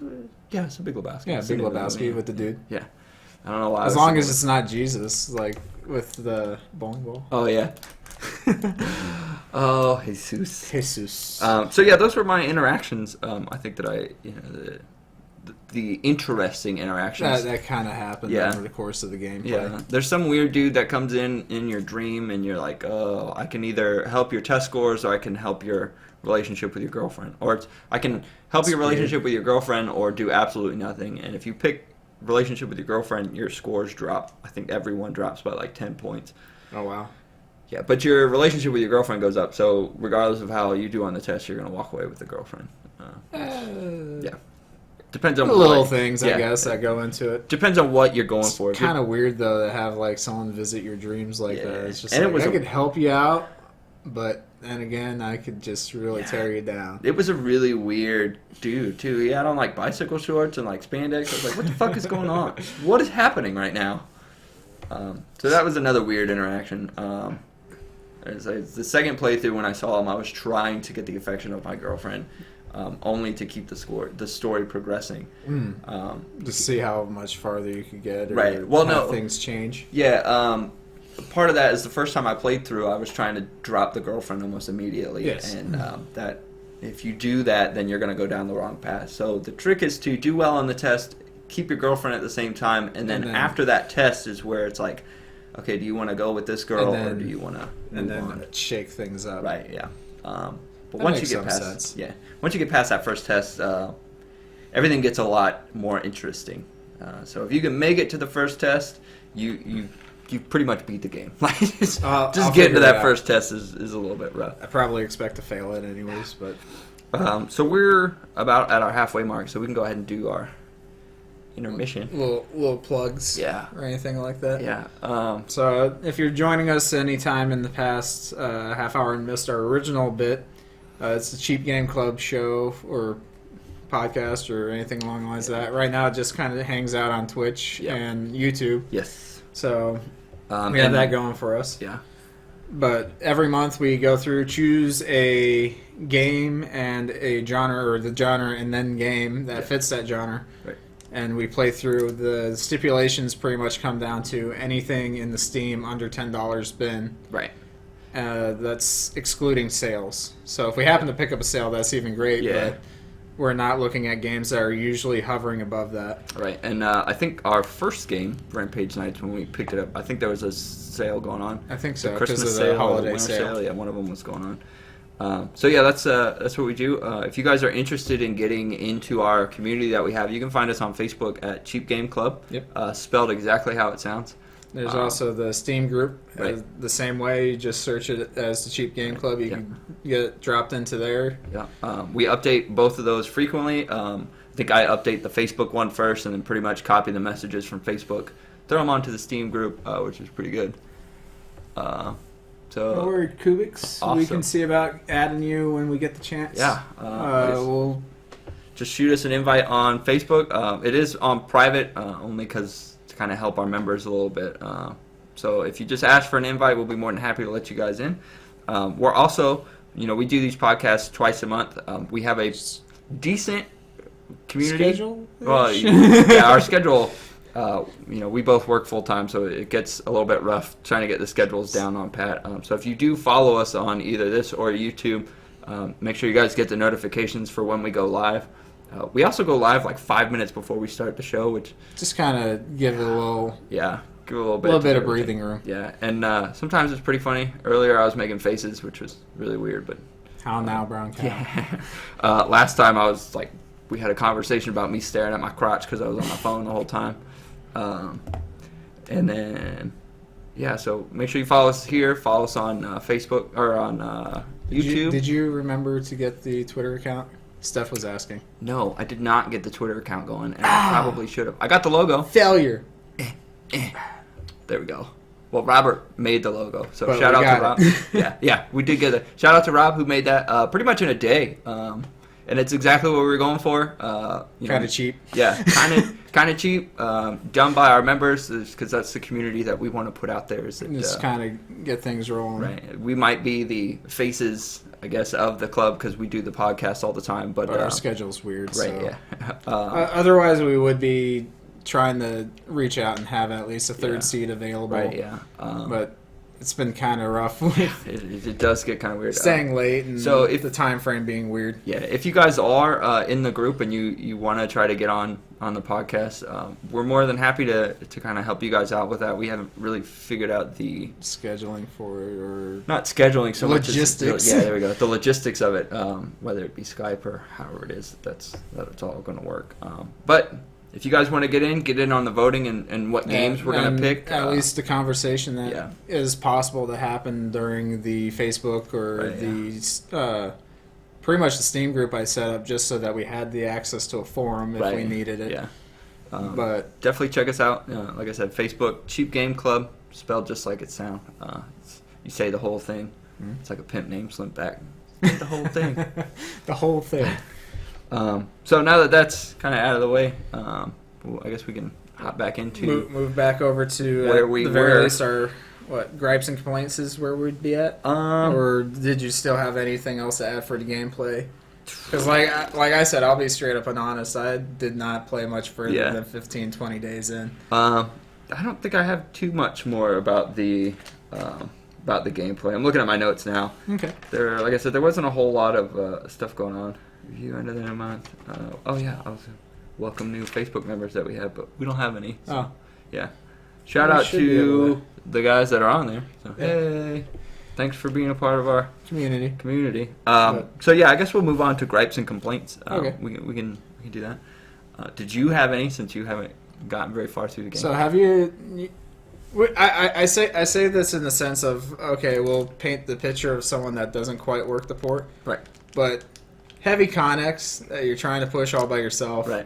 Yeah, it's The Big Lebowski. Yeah, Big Lebowski with the dude. Yeah. I don't know why. As long as it's not Jesus, like with the bowling ball. Oh, yeah. Oh, Jesus. Jesus. So, yeah, those were my interactions. I think that the interesting interactions. That kind of happened over the course of the gameplay. Yeah. There's some weird dude that comes in your dream, and you're like, oh, I can either help your test scores or I can help your relationship with your girlfriend. Or I can help your relationship with your girlfriend or do absolutely nothing. And if you pick relationship with your girlfriend, your scores drop. I think everyone drops by like 10 points. Oh, wow. Yeah, but your relationship with your girlfriend goes up. So regardless of how you do on the test, you're going to walk away with the girlfriend. Yeah. Depends on the little things, I guess, that go into it. Depends on what you're going for. It's kind of weird, though, to have like someone visit your dreams like that. It's just and I could help you out, but then again, I could just really tear you down. It was a really weird dude, too. He had on like bicycle shorts and like spandex. I was like, what the fuck is going on? What is happening right now? So that was another weird interaction. It's the second playthrough when I saw him, I was trying to get the affection of my girlfriend, only to keep the story progressing. To see how much farther you could get, or right? Well, how things change. Yeah. Part of that is the first time I played through, I was trying to drop the girlfriend almost immediately, yes. And that if you do that, then you're going to go down the wrong path. So the trick is to do well on the test, keep your girlfriend at the same time, and then after that test is where it's like, okay, do you want to go with this girl or do you want to move on? Shake things up? Right. Yeah. But once you get past, once you get past that first test, everything gets a lot more interesting. So if you can make it to the first test, you pretty much beat the game. Like just getting to that first test is a little bit rough. I probably expect to fail it anyways, but so we're about at our halfway mark, so we can go ahead and do our intermission. Little plugs, or anything like that. Yeah. So if you're joining us anytime in the past half hour and missed our original bit, it's the Cheap Game Club show or podcast or anything along the lines of that. Right now, it just kind of hangs out on Twitch and YouTube. Yes. So we have that going for us. Yeah. But every month we go through, choose a game and a genre, or the genre and then game that fits that genre. Right. And we play through. The stipulations pretty much come down to anything in the Steam under $10 bin. Right. That's excluding sales. So if we happen to pick up a sale, that's even great. Yeah. But we're not looking at games that are usually hovering above that. Right. And I think our first game, Rampage Nights, when we picked it up, I think there was a sale going on. I think so. The Christmas because of sale, the holiday winter sale. Yeah, one of them was going on. So yeah, that's what we do. If you guys are interested in getting into our community that we have, you can find us on Facebook at Cheap Game Club. Yep. Spelled exactly how it sounds. There's also the Steam group. The same way, you just search it as the Cheap Game Club. You can get dropped into there. Yeah. We update both of those frequently. I think I update the Facebook one first and then pretty much copy the messages from Facebook, throw them onto the Steam group, which is pretty good. Or Kubix. Awesome. We can see about adding you when we get the chance. Yeah. We'll just shoot us an invite on Facebook. It is on private only because to kind of help our members a little bit. So if you just ask for an invite, we'll be more than happy to let you guys in. We're also, we do these podcasts twice a month. We have a decent community. Schedule? Well, yeah, our schedule. We both work full time, so it gets a little bit rough trying to get the schedules down on pat. So if you do follow us on either this or YouTube, make sure you guys get the notifications for when we go live. We also go live like 5 minutes before we start the show, which just kind of give it a little give a little A little bit of everything. breathing room. Yeah, and sometimes it's pretty funny. Earlier I was making faces, which was really weird, but How now, brown cow? yeah. Last time I was like, we had a conversation about me staring at my crotch because I was on my phone the whole time. And then, yeah, so make sure you follow us here. Follow us on Facebook or on YouTube. Did you remember to get the Twitter account? Steph was asking. No, I did not get the Twitter account going, and I probably should have. I got the logo. Failure. There we go. Well, Robert made the logo, so But shout we out to got Rob. yeah, we did get it. Shout out to Rob who made that pretty much in a day, and it's exactly what we were going for. Kind of cheap. Yeah, kind of cheap. Done by our members because that's the community that we want to put out there. Is that, Just kind of get things rolling. right? We might be the faces, I guess, of the club because we do the podcast all the time, but Our schedule's weird. right? So. Yeah. Otherwise, we would be trying to reach out and have at least a third seat available. Right. Yeah. But it's been kind of rough with it does get kind of weird. staying late and so if the time frame being weird. Yeah, if you guys are in the group and you want to try to get on the podcast, we're more than happy to kind of help you guys out with that. We haven't really figured out the Scheduling for it or not scheduling so logistics. much as, yeah, there we go. The logistics of it, whether it be Skype or however it is, that's all going to work. But if you guys want to get in on the voting and what games we're going to pick. At least the conversation that is yeah. possible to happen during the Facebook or Right, the pretty much the Steam group I set up just so that we had the access to a forum if we needed it. Yeah. But definitely check us out. Like I said, Facebook, Cheap Game Club, spelled just like it sounds. You say the whole thing. Mm-hmm. It's like a pimp name slipped back. The whole thing. the whole thing. So now that that's kind of out of the way, I guess we can hop back into move back over to where we the very were. least our gripes and complaints is where we'd be at. Or did you still have anything else to add for the gameplay? Because like I said, I'll be straight up and honest. I did not play much further than 15, 20 days in. I don't think I have too much more about the gameplay. I'm looking at my notes now. Okay. Like I said, there wasn't a whole lot of stuff going on. Review end of the month. Welcome new Facebook members that we have, but we don't have any. So, yeah. Shout out to the guys that are on there. So, hey, thanks for being a part of our community. So yeah, I guess we'll move on to gripes and complaints. Okay. We can do that. Did you have any since you haven't gotten very far through the game? So have you? I say this in the sense of okay, we'll paint the picture of someone that doesn't quite work the port. Right. But heavy Connex that you're trying to push all by yourself. Right.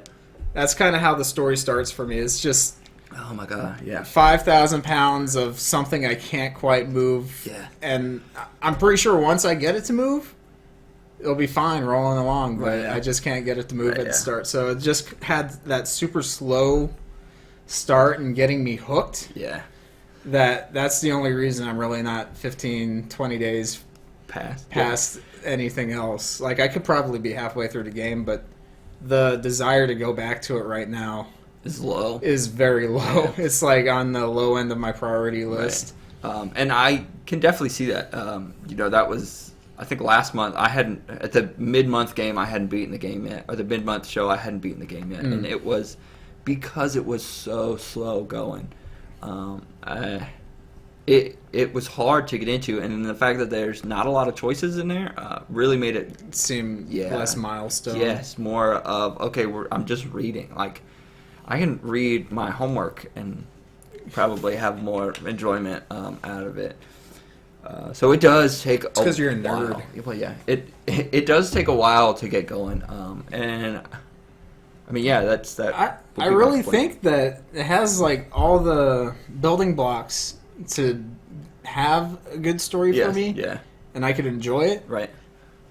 That's kind of how the story starts for me. It's just. Oh my god, yeah. 5,000 pounds of something I can't quite move. Yeah. And I'm pretty sure once I get it to move, it'll be fine rolling along, but Right, yeah. I just can't get it to move at the start. So it just had that super slow start and getting me hooked. Yeah. That's the only reason I'm really not 15, 20 days past anything else. Like, I could probably be halfway through the game, but the desire to go back to it right now is very low. Yeah. It's like on the low end of my priority list. Right. And I can definitely see that. That was, I think last month, at the mid-month game, I hadn't beaten the game yet. Or the mid-month show, I hadn't beaten the game yet. And it was because it was so slow going. It was hard to get into, and the fact that there's not a lot of choices in there really made it seem less milestone. Yes, more of I'm just reading. Like, I can read my homework and probably have more enjoyment out of it. So it does take. It's because you're a nerd. While. Well, yeah, it does take a while to get going, and I mean, yeah, that's that. I really think that it has like all the building blocks to have a good story for me. Yeah, and I could enjoy it. Right.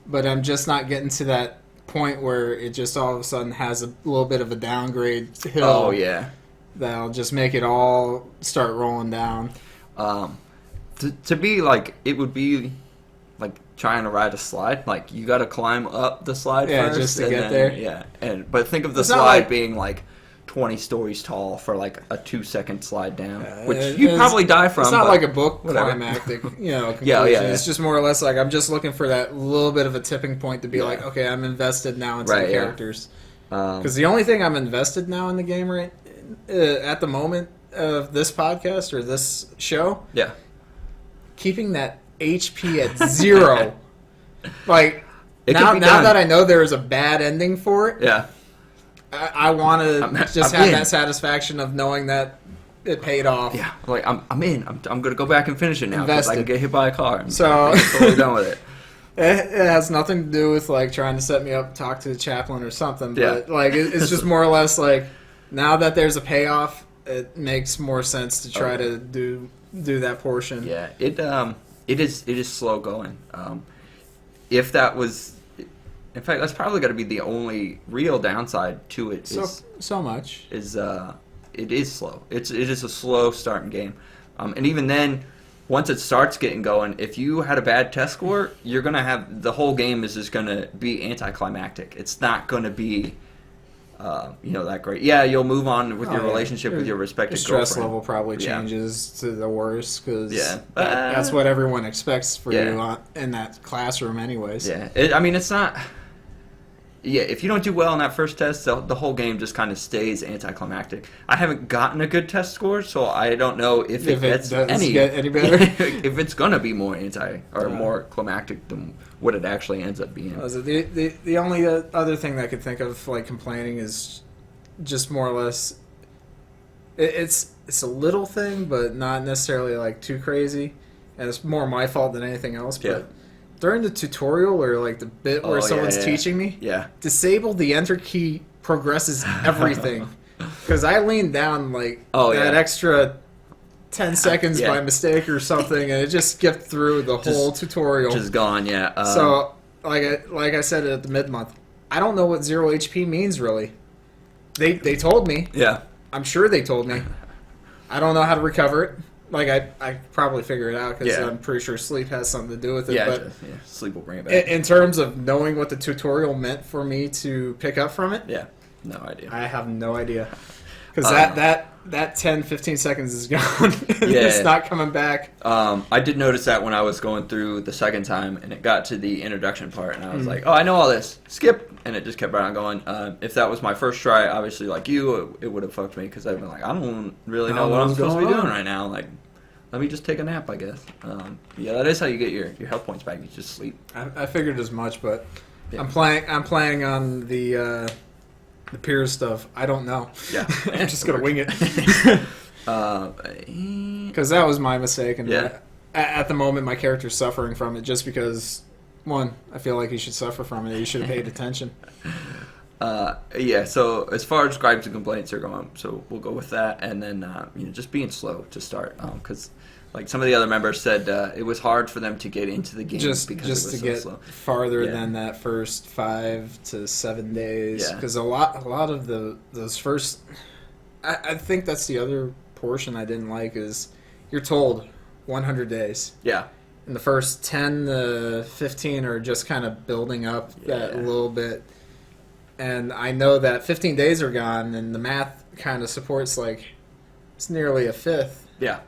But I'm just not getting to that point where it just all of a sudden has a little bit of a downgrade hill. Oh yeah. That'll just make it all start rolling down. To be like, it would be like trying to ride a slide. Like, you got to climb up the slide first. Just to get there. Yeah, but think of the slide being like 20 stories tall for like a 2-second slide down, which you'd probably die from. It's not like a book whatever. climactic, conclusion. Yeah. It's just more or less like I'm just looking for that little bit of a tipping point to be like, okay, I'm invested now into the characters. Because the only thing I'm invested now in the game at the moment of this podcast or this show, Yeah. keeping that HP at 0. Like, It now could be done. that I know there is a bad ending for it, Yeah. I want to just I'm have in. that satisfaction of knowing that it paid off. Yeah. Like, I'm in. I'm going to go back and finish it now because I can Invested. get hit by a car. I'm So- totally done with it. It has nothing to do with like trying to set me up, talk to the chaplain or something. Yeah. But like it's just more or less like now that there's a payoff, it makes more sense to try to do that portion. Yeah. It is slow going. If that was, in fact, that's probably going to be the only real downside to it. So much. It is slow. It is a slow starting game, and even then, once it starts getting going, if you had a bad test score, you're gonna have the whole game is just gonna be anticlimactic. It's not gonna be, that great. Yeah, you'll move on with your relationship with your respective Your stress girlfriend. level probably changes to the worst because Yeah. that's what everyone expects for Yeah. you in that classroom, anyways. Yeah, it's not. Yeah, if you don't do well on that first test, the whole game just kind of stays anticlimactic. I haven't gotten a good test score, so I don't know if it gets does any get any better. if it's gonna be more more climactic than what it actually ends up being. The only other thing that I could think of like complaining is just more or less it's a little thing, but not necessarily like too crazy, and it's more my fault than anything else. But Yeah. during the tutorial or like the bit where someone's teaching me, Yeah. disable the enter key progresses everything. Because I leaned down like that extra 10 seconds by mistake or something, and it just skipped through the whole tutorial. Just gone, yeah. So, like I said at the mid-month, I don't know what 0 HP means, really. They told me. Yeah. I'm sure they told me. I don't know how to recover it. Like, I probably figure it out because I'm pretty sure sleep has something to do with it. Yeah, but sleep will bring it back. in terms of knowing what the tutorial meant for me to pick up from it, Yeah, no idea. I have no idea. Because that 10, 15 seconds is gone. It's not coming back. I did notice that when I was going through the second time, and it got to the introduction part, and I was like, oh, I know all this. Skip! And it just kept right on going. If that was my first try, obviously, like you, it would have fucked me, because I'd been like, I don't really know what I'm supposed to be doing right now. Like, let me just take a nap, I guess. Yeah, that is how you get your health points back. You just sleep. I figured as much, but I'm planning on the peers stuff. I don't know. Yeah. I'm just gonna wing it. Because that was my mistake, and at the moment my character's suffering from it just because, one, I feel like he should suffer from it. He should have paid attention. Yeah, so as far as gripes and complaints are going, so we'll go with that, and then just being slow to start, because like some of the other members said, it was hard for them to get into the game because it was to so get slow. farther than that first 5 to 7 days. Yeah. Because a lot of those first, I think that's the other portion I didn't like is you're told 100 days. Yeah. And the first 10 to 15 are just kind of building up that little bit. And I know that 15 days are gone, and the math kind of supports like it's nearly a fifth. Yeah.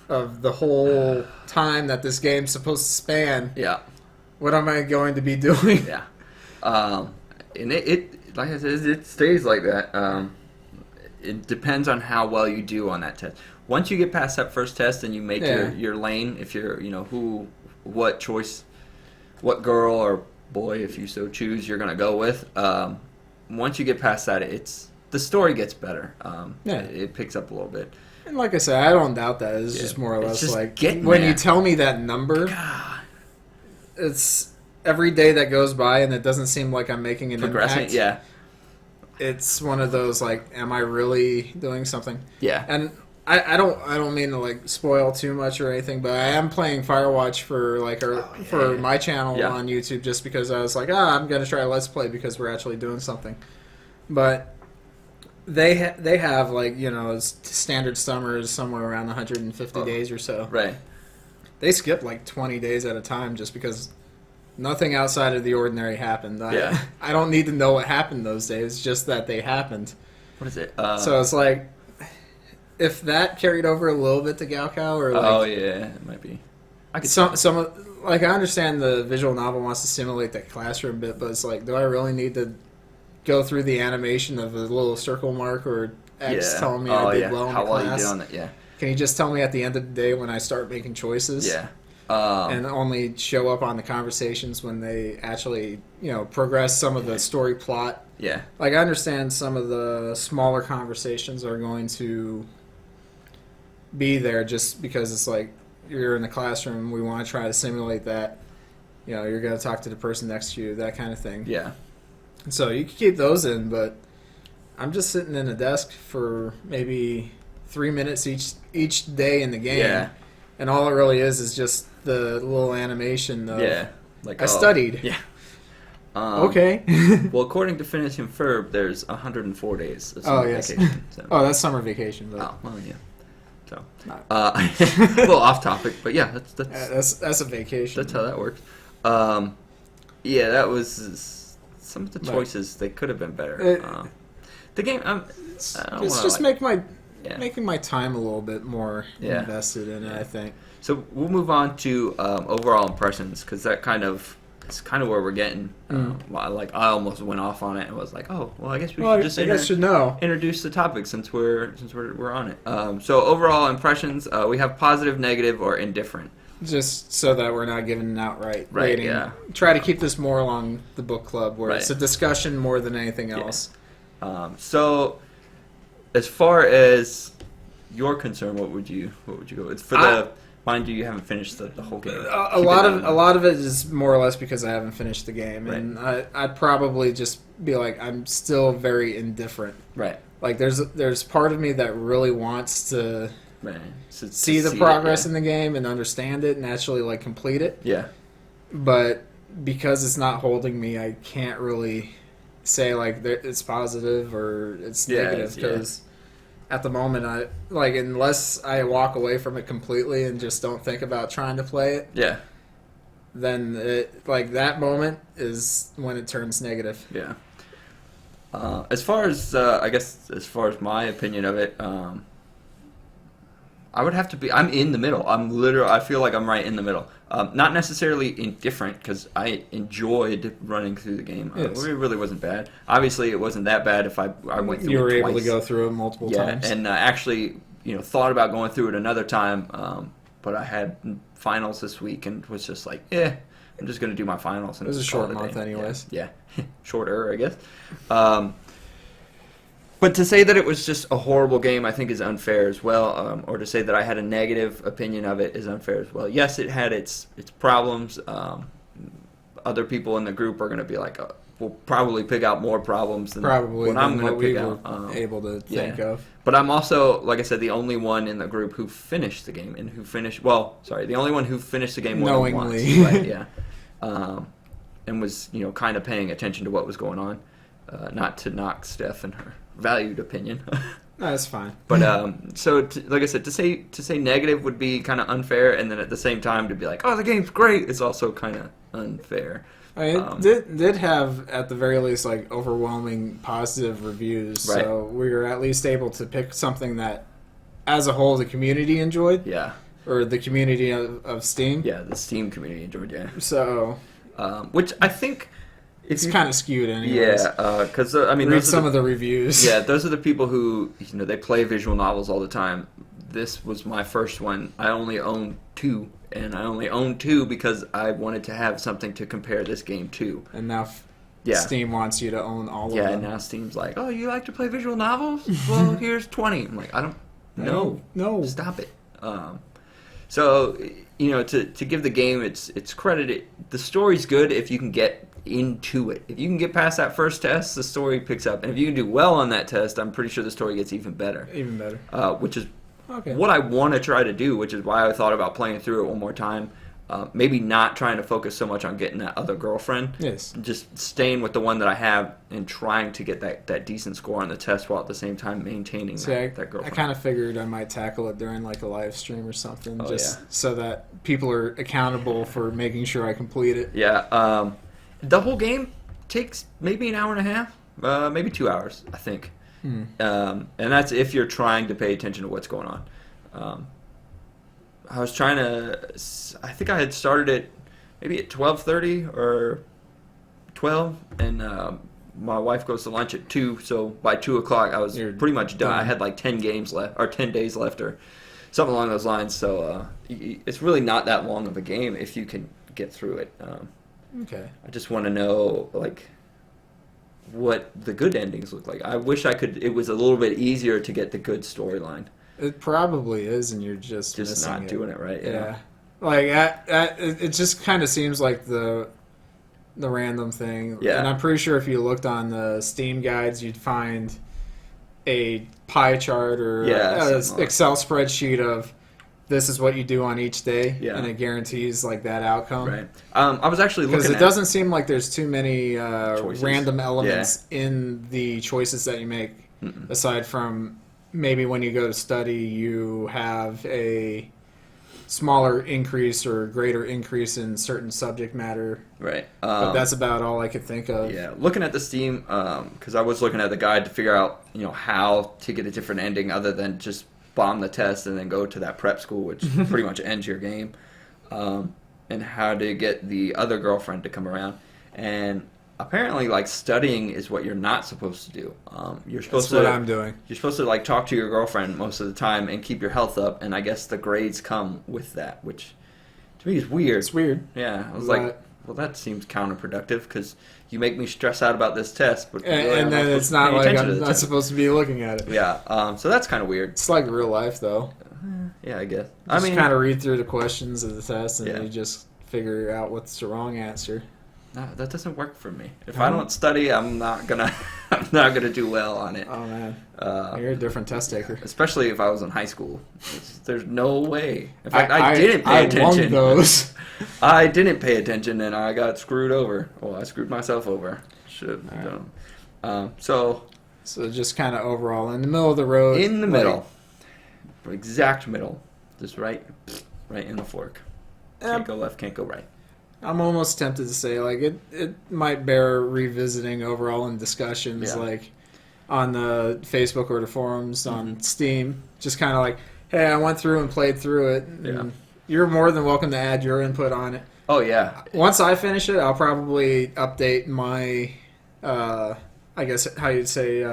Of the whole time that this game's supposed to span. Yeah. What am I going to be doing? Yeah. And it like I said, it stays like that. It depends on how well you do on that test. Once you get past that first test and you make your lane, if you're, what choice, what girl or boy, if you so choose, you're going to go with, once you get past that, the story gets better. It picks up a little bit. And like I said, I don't doubt that. It's just more or less just like getting when there. you tell me that number, God. it's every day that goes by and it doesn't seem like I'm making an Progressing, impact. yeah. It's one of those like, am I really doing something? Yeah. And I don't mean to like spoil too much or anything, but I am playing Firewatch for like my channel on YouTube just because I was like, I'm gonna try a Let's Play because we're actually doing something. But they have like standard summers somewhere around 150 days or so. Right. They skip like 20 days at a time just because nothing outside of the ordinary happened. I don't need to know what happened those days, just that they happened. What is it? So it's like, if that carried over a little bit to Gaokao, or like, it might be. I could some like I understand the visual novel wants to simulate that classroom bit, but it's like, do I really need to go through the animation of a little circle mark or X telling me I did well in how the well class. you did on that, yeah. Can you just tell me at the end of the day when I start making choices? Yeah. And only show up on the conversations when they actually, progress some of the story plot. Yeah. Like, I understand some of the smaller conversations are going to be there just because it's like you're in the classroom. We want to try to simulate that. You're going to talk to the person next to you, that kind of thing. Yeah. So you can keep those in, but I'm just sitting in a desk for maybe 3 minutes each day in the game. Yeah. And all it really is just the little animation of, like I studied. Yeah. Okay. Well, according to Phineas and Ferb, there's 104 days of Oh, summer yes. vacation. So. Oh, that's summer vacation. But Oh, well, yeah. So, a little off topic, but yeah, that's a vacation. that's how that works. Yeah, that was some of the choices. They could have been better. The game, it's just making my time a little bit more Yeah. invested in it. I think. So we'll move on to overall impressions because that it's kind of where we're getting. Like I almost went off on it and was like, oh, well, I guess we should know. Introduce the topic since we're on it. So overall impressions, we have positive, negative, or indifferent. Just so that we're not giving an outright Right, rating. yeah. Try to keep this more along the book club where it's a discussion more than anything else. So as far as you're concerned, what would you go with? Mind you haven't finished the whole game. A lot of it is more or less because I haven't finished the game, and I'd probably just be like, I'm still very indifferent. Right. Like there's part of me that really wants to see the see progress in the game and understand it and actually like complete it. Yeah. But because it's not holding me, I can't really say like it's positive or it's negative because. At the moment, unless I walk away from it completely and just don't think about trying to play it, then that moment is when it turns negative. Yeah. As far as my opinion of it, I would have to be. I'm in the middle. I feel like I'm right in the middle. Not necessarily indifferent because I enjoyed running through the game. It really wasn't bad. Obviously, it wasn't that bad if I went through it twice. You were able to go through it multiple times. Yeah, and actually, thought about going through it another time. But I had finals this week and was just like, I'm just going to do my finals. And it was a short month, anyways. Yeah. Shorter, I guess. But to say that it was just a horrible game, I think, is unfair as well. Or to say that I had a negative opinion of it is unfair as well. Yes, it had its problems. Other people in the group are going to be like, we'll probably pick out more problems than what I'm going to pick out. Able to think of. But I'm also, like I said, the only one in the group who finished the game and the only one who finished the game more than once. Right, yeah. And was kind of paying attention to what was going on. Not to knock Steph and her valued opinion. No, that's fine. But like I said, to say negative would be kind of unfair, and then at the same time to be like, oh, the game's great, it's also kind of unfair. It did have at the very least like overwhelming positive reviews, right. So we were at least able to pick something that, as a whole, the community enjoyed. Yeah. Or the community of Steam. Yeah, the Steam community enjoyed. Yeah. So. Which I think. It's kind of skewed anyways. Yeah, because read some of the reviews. Yeah, those are the people who they play visual novels all the time. This was my first one. I only own 2, and I only own 2 because I wanted to have something to compare this game to. And now Steam wants you to own all of them. Yeah, and now Steam's like, oh, you like to play visual novels? Well, here's 20. I'm like, I don't know. No. Stop it. So, to give the game its credit, the story's good if you can get into it. If you can get past that first test, the story picks up. And if you can do well on that test, I'm pretty sure the story gets even better. Even better. Which is what I want to try to do, which is why I thought about playing through it one more time. Maybe not trying to focus so much on getting that other girlfriend. Yes. Just staying with the one that I have and trying to get that decent score on the test while at the same time maintaining that girlfriend. I kind of figured I might tackle it during like a live stream or something, so that people are accountable for making sure I complete it. Yeah. The whole game takes maybe an hour and a half, maybe 2 hours, I think. And that's if you're trying to pay attention to what's going on. I was trying to. I think I had started it maybe at 12:30 or 12, and my wife goes to lunch at 2, so by 2 o'clock I was pretty much done. I had like 10 games left, or 10 days left, or something along those lines. So it's really not that long of a game if you can get through it. Okay. I just want to know like what the good endings look like. I wish it was a little bit easier to get the good storyline. It probably is, and you're just missing not doing it right. Yeah. Like it just kind of seems like the random thing. Yeah. And I'm pretty sure if you looked on the Steam guides, you'd find a pie chart or an Excel spreadsheet of this is what you do on each day, and it guarantees like that outcome. Right. I was actually looking because it doesn't seem like there's too many random elements Yeah. in the choices that you make, aside from maybe when you go to study, you have a smaller increase or greater increase in certain subject matter. Right. But that's about all I could think of. Yeah, looking at the Steam, because I was looking at the guide to figure out, how to get a different ending other than just bomb the test and then go to that prep school, which pretty much ends your game, and how to get the other girlfriend to come around. And apparently, like, studying is what you're not supposed to do. That's what I'm doing. You're supposed to, like, talk to your girlfriend most of the time and keep your health up, and I guess the grades come with that, which to me is weird. It's weird. Yeah, I was like, well, that seems counterproductive because you make me stress out about this test, but really and then it's not like I'm not supposed to be looking at it. Yeah, so that's kind of weird. It's like real life, though. Yeah, I guess. I mean, kind of read through the questions of the test, and Yeah. you just figure out what's the wrong answer. No, that doesn't work for me. If I don't study, I'm not gonna do well on it. Oh man, you're a different test taker. Especially if I was in high school. There's no way. In fact, I didn't pay attention. I won those. I didn't pay attention, and I got screwed over. Well, I screwed myself over. Should have done. So just kind of overall in the middle of the road. In the middle, exact middle, just right in the fork. Can't go left, can't go right. I'm almost tempted to say like it might bear revisiting overall in discussions like on the Facebook or the forums on Steam. Just kind of like, hey, I went through and played through it. And you're more than welcome to add your input on it. Oh yeah. Once I finish it, I'll probably update my, I guess how you'd say,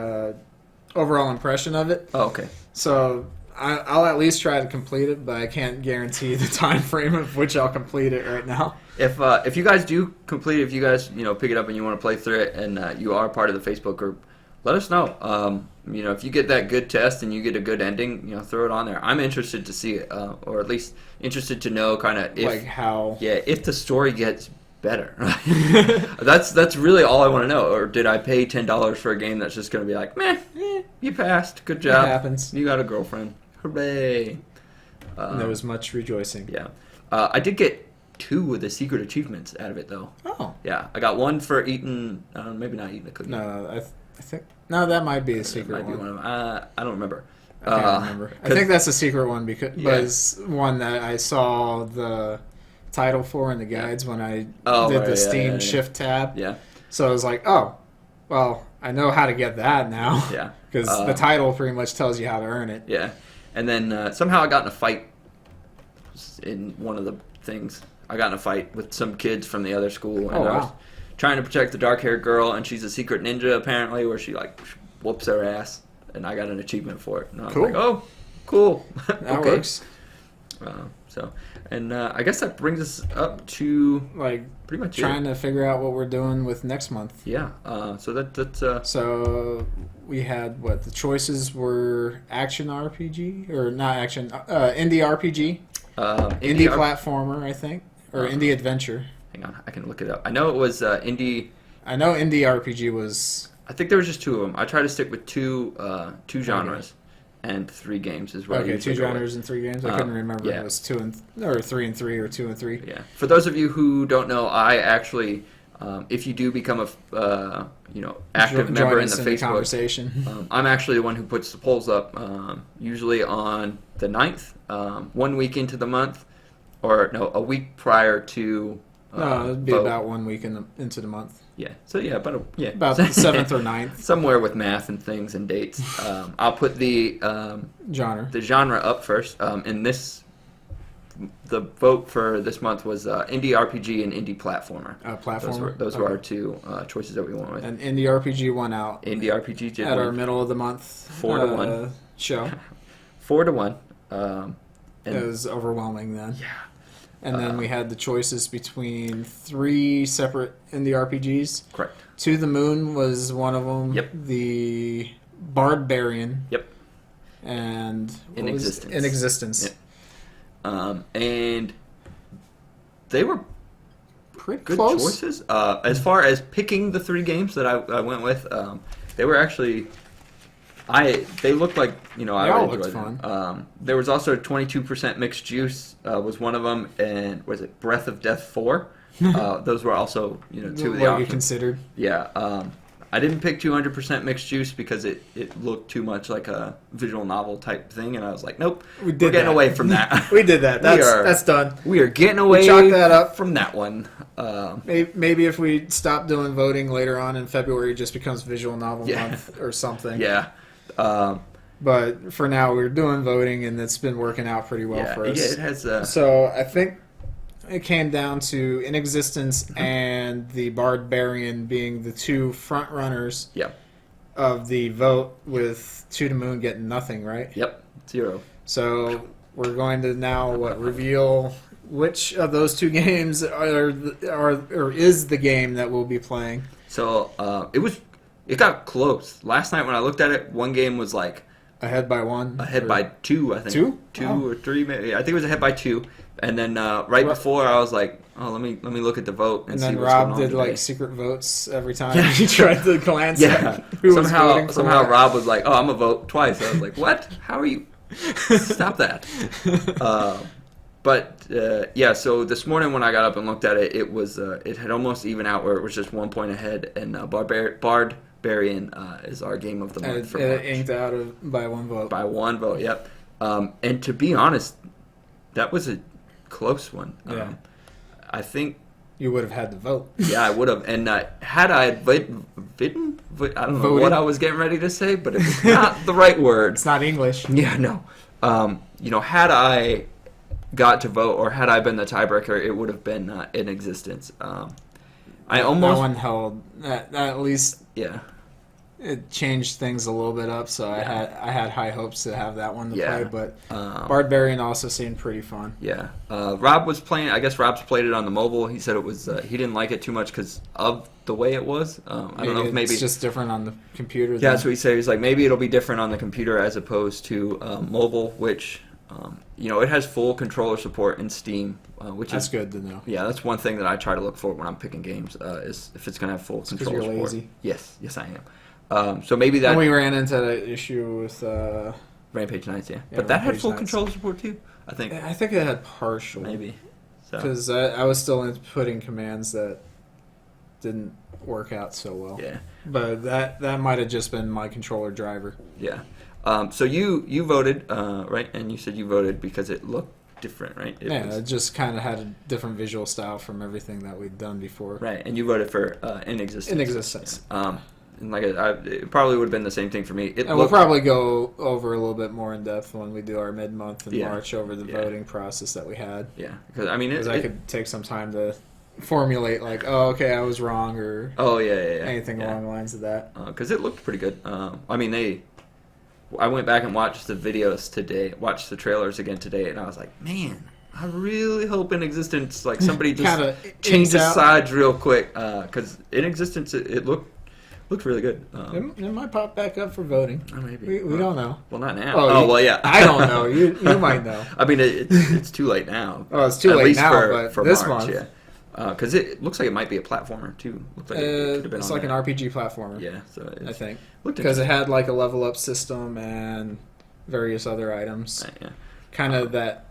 overall impression of it. Oh, okay. So I'll at least try to complete it, but I can't guarantee the time frame of which I'll complete it right now. If you guys do complete it, if you guys pick it up and you want to play through it, and you are part of the Facebook group, let us know. If you get that good test and you get a good ending, throw it on there. I'm interested to see it, or at least interested to know kind of if the story gets better. That's really all I want to know. Or did I pay $10 for a game that's just going to be like, meh, you passed, good job. It happens. You got a girlfriend. Hooray. And there was much rejoicing. Yeah. I did get 2 of the secret achievements out of it, though. Oh. Yeah, I got one for eating, maybe not eating a cookie. No, I think, no, that might be a secret one. Be one of them. I don't remember. I can't remember. I think that's a secret one because one that I saw the title for in the guides when I did the Steam Shift tab. Yeah. So I was like, oh, well, I know how to get that now. Yeah. Because the title pretty much tells you how to earn it. Yeah. And then somehow I got in a fight in one of the things. I got in a fight with some kids from the other school, and I was trying to protect the dark-haired girl, and she's a secret ninja apparently, where she like whoops her ass, and I got an achievement for it. And I was like, oh, cool, that works. I guess that brings us up to like pretty much trying to figure out what we're doing with next month. Yeah. So that's. So we had the choices were action RPG or not action indie RPG, indie platformer, I think. Or indie adventure. Hang on, I can look it up. I know it was indie. I know indie RPG was. I think there was just 2 of them. I try to stick with two genres and 3 games is what. Okay, 2 genres and 3 games. I couldn't remember if it was 2 or 3 and 3 or 2 and 3. Yeah. For those of you who don't know, I actually, if you do become a active member in the Facebook conversation, I'm actually the one who puts the polls up. Usually on the 9th, 1 week into the month. Or no, a week prior to. No, it'd be about 1 week into the month. Yeah. So yeah, about the 7th or 9th. Somewhere with math and things and dates. I'll put the genre up first. In this the vote for this month was indie RPG and indie platformer. Platformer. Those were our two choices that we went with. And indie RPG won out. Indie RPG did at win. our middle of the month 4-1 show. 4-1. It was overwhelming then. Yeah. And then we had the choices between 3 separate indie RPGs. Correct. To the Moon was one of them. Yep. The Barbarian. Yep. And In Existence. In Existence. Yep. And they were Pretty good close. choices. As far as picking the 3 games that I went with, they were actually... They looked like, I all really looked enjoyed them. fun. There was also 22% mixed juice was one of them, and was it Breath of Death 4? Those were also, 2 of the What you options. considered. Yeah. I didn't pick 200% mixed juice because it looked too much like a visual novel type thing, and I was like, nope, we're getting away from that. We did that. That's done. We are getting away chalked that up. from that one. Maybe if we stop doing voting later on in February, it just becomes visual novel month or something. Yeah. But for now, we're doing voting, and it's been working out pretty well for us. Yeah, it has. So I think it came down to In Existence and the Barbarian being the 2 front runners of the vote, with To the Moon getting nothing, right? Yep, 0. So we're going to now reveal which of those 2 games is the game that we'll be playing. So it got close. Last night when I looked at it, one game was like ahead by 1, ahead by 2, I think. 2? 2 or 3, maybe. I think it was ahead by 2. And then right before, I was like, "Oh, let me look at the vote and see what's going on." And then Rob did today. secret votes every time he tried to glance at who was somehow voting for somehow what. Rob was like, "Oh, I'm gonna vote twice." I was like, "What? How are you? Stop that!" So this morning when I got up and looked at it, it had almost even out where it was just 1 point ahead, and Barbarian is our game of the month for March. It inked out by 1 vote. By 1 vote, yep. And to be honest, that was a close one. Yeah. I think you would have had to vote. Yeah, I would have. And had I voted, I don't know Voted? what I was getting ready to say, but it was not the right word. It's not English. Yeah, no. Had I got to vote, or had I been the tiebreaker, it would have been In Existence. That one held. At least yeah. it changed things a little bit up, so I had high hopes to have that one to play, but Barbarian also seemed pretty fun. Yeah. Rob was playing, I guess Rob's played it on the mobile. He said it was, he didn't like it too much because of the way it was. I don't know if maybe... It's just different on the computer. Yeah, that's what he said. He's like, maybe it'll be different on the computer as opposed to mobile, which, it has full controller support in Steam, which that's is... good to know. Yeah, that's one thing that I try to look for when I'm picking games, is if it's going to have full controller you're support. lazy. Yes, I am. So maybe that... And we ran into that issue with... Rampage Nights, yeah. But that had full controller support too, I think. I think it had partial. Maybe. Because I was still inputting commands that didn't work out so well. Yeah. But that might have just been my controller driver. Yeah. So you voted, right? And you said you voted because it looked different, right? It just kind of had a different visual style from everything that we'd done before. Right, and you voted for In Existence. In Existence. Yeah. And it probably would have been the same thing for me. We'll probably go over a little bit more in depth when we do our mid-month in March over the voting process that we had. Yeah, because I could take some time to formulate I was wrong, or anything along the lines of that. Because it looked pretty good. I went back and watched the videos today, watched the trailers again today, and I was like, man, I really hope In Existence, somebody just changes sides real quick. Because In Existence, it looked really good. It might pop back up for voting. Maybe. We don't know. Well, not now. Yeah. I don't know. You might know. I mean, it's too late now. Oh, it's too At late least now, but this March, month. Yeah. Because it looks like it might be a platformer, too. Looks like it could have been it's on like there. an RPG platformer. Yeah, so I think. Because it had a level up system and various other items. Right, yeah. Kind of that.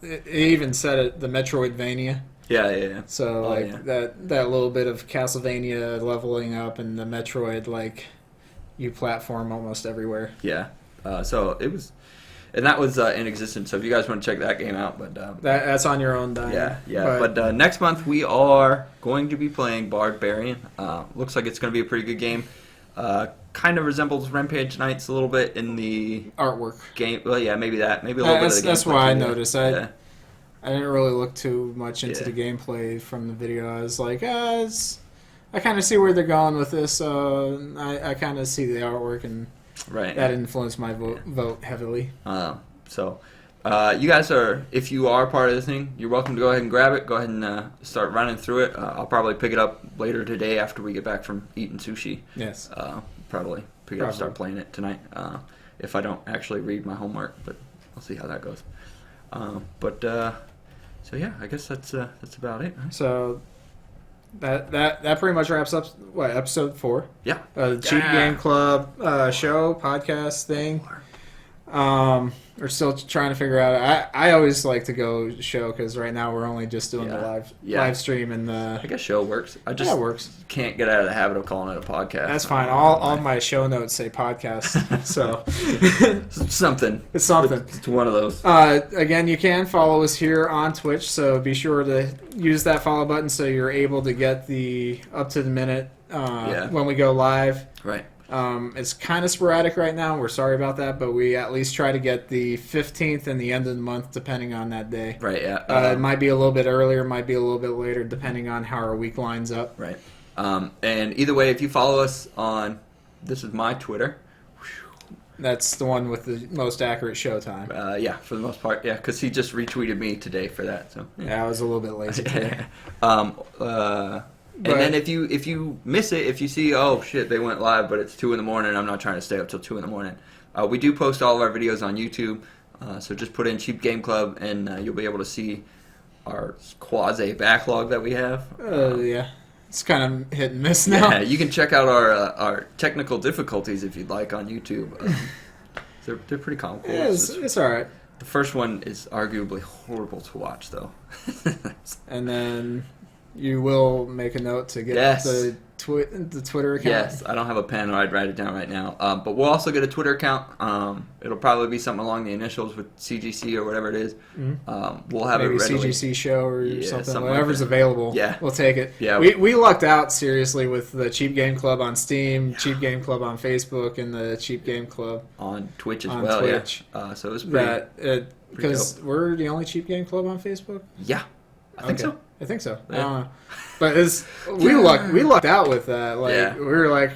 It even said it, the Metroidvania. Yeah. So that little bit of Castlevania leveling up and the Metroid, you platform almost everywhere. Yeah. So it was, and that was In Existence. So if you guys want to check that game out, but that's on your own dime. Yeah. But next month we are going to be playing Barbarian. Looks like it's going to be a pretty good game. Kind of resembles Rampage Nights a little bit in the artwork game. Well, yeah, maybe that. Maybe a little bit of the That's gameplay why I too, noticed. I didn't really look too much into Yeah. the gameplay from the video. I was like, I kind of see where they're going with this. I kind of see the artwork, and Right. that influenced my vote heavily. So, you guys if you are part of this thing, you're welcome to go ahead and grab it. Go ahead and start running through it. I'll probably pick it up later today after we get back from eating sushi. Yes. Probably pick it up and start playing it tonight. If I don't actually read my homework, but we'll see how that goes. So yeah, I guess that's about it. Huh? So that pretty much wraps up episode 4. Yeah. The Cheap Game Club show podcast thing. We're still trying to figure out. I always like to go show because right now we're only just doing the live stream and the. I guess show works. I just it works. Can't get out of the habit of calling it a podcast. That's fine. All my show notes say podcast, so something. It's something. It's one of those. Again, you can follow us here on Twitch, so be sure to use that follow button so you're able to get the up to the minute when we go live. Right. It's kind of sporadic right now. We're sorry about that, but we at least try to get the 15th and the end of the month, depending on that day. Right, yeah. It might be a little bit earlier, might be a little bit later, depending on how our week lines up. Right. And either way, if you follow us on, this is my Twitter. That's the one with the most accurate show time. Yeah, for the most part. Yeah, because he just retweeted me today for that. So yeah, I was a little bit lazy today. And then if you miss it, if you see, oh shit, they went live, but it's 2 a.m, I'm not trying to stay up till 2 a.m. We do post all of our videos on YouTube, so just put in Cheap Game Club, and you'll be able to see our quasi backlog that we have. Yeah, it's kind of hit and miss now. Yeah, you can check out our technical difficulties if you'd like on YouTube. They're pretty comical. Yeah, it's all right. The first one is arguably horrible to watch, though. And then. You will make a note to get the Twitter account? Yes, I don't have a pen or I'd write it down right now. But we'll also get a Twitter account. It'll probably be something along the initials with CGC or whatever it is. Mm-hmm. We'll have maybe it readily. CGC show or something. Whatever's like available. Yeah. We'll take it. Yeah. We lucked out, seriously, with the Cheap Game Club on Steam, Cheap Game Club on Facebook, and the Cheap Game Club on Twitch as on well. Twitch. Yeah. So it was pretty. Because we're the only Cheap Game Club on Facebook? Yeah. I think so. I think so. Yeah. But we lucked out with that. Like we were like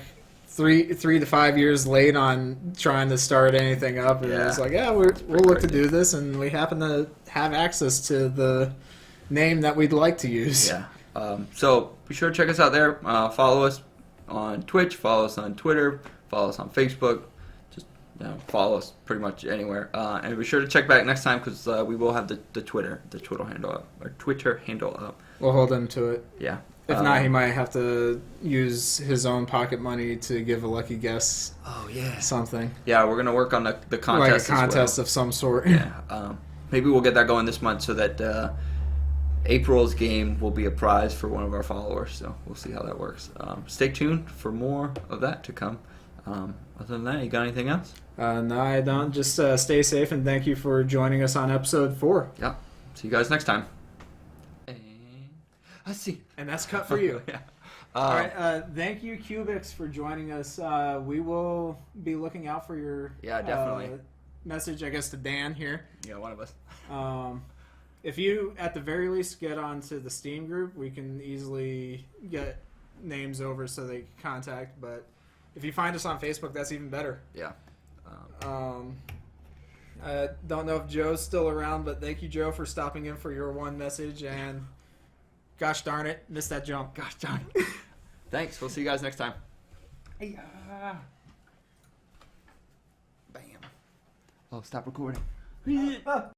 3 to 5 years late on trying to start anything up, and it was like, we'll look to do this, and we happen to have access to the name that we'd like to use. Yeah. So be sure to check us out there. Follow us on Twitch. Follow us on Twitter. Follow us on Facebook. Follow us pretty much anywhere, and be sure to check back next time because we will have the Twitter handle up. We'll hold him to it. Yeah. If not, he might have to use his own pocket money to give a lucky guess. Oh yeah. Something. Yeah, we're gonna work on the contest. Like a contest as well. of some sort. Yeah. Maybe we'll get that going this month so that April's game will be a prize for one of our followers. So we'll see how that works. Stay tuned for more of that to come. Other than that, you got anything else? No, I don't. Just stay safe, and thank you for joining us on episode 4. Yeah. See you guys next time. And I see. And that's cut for you. Yeah. All right. Thank you, Cubics, for joining us. We will be looking out for your definitely message, I guess, to Dan here. Yeah, one of us. If you, at the very least, get onto the Steam group, we can easily get names over so they can contact, but if you find us on Facebook, that's even better. Yeah. I don't know if Joe's still around, but thank you, Joe, for stopping in for your one message. And gosh darn it, missed that jump. Gosh darn it. Thanks. We'll see you guys next time. Bam. Oh, stop recording.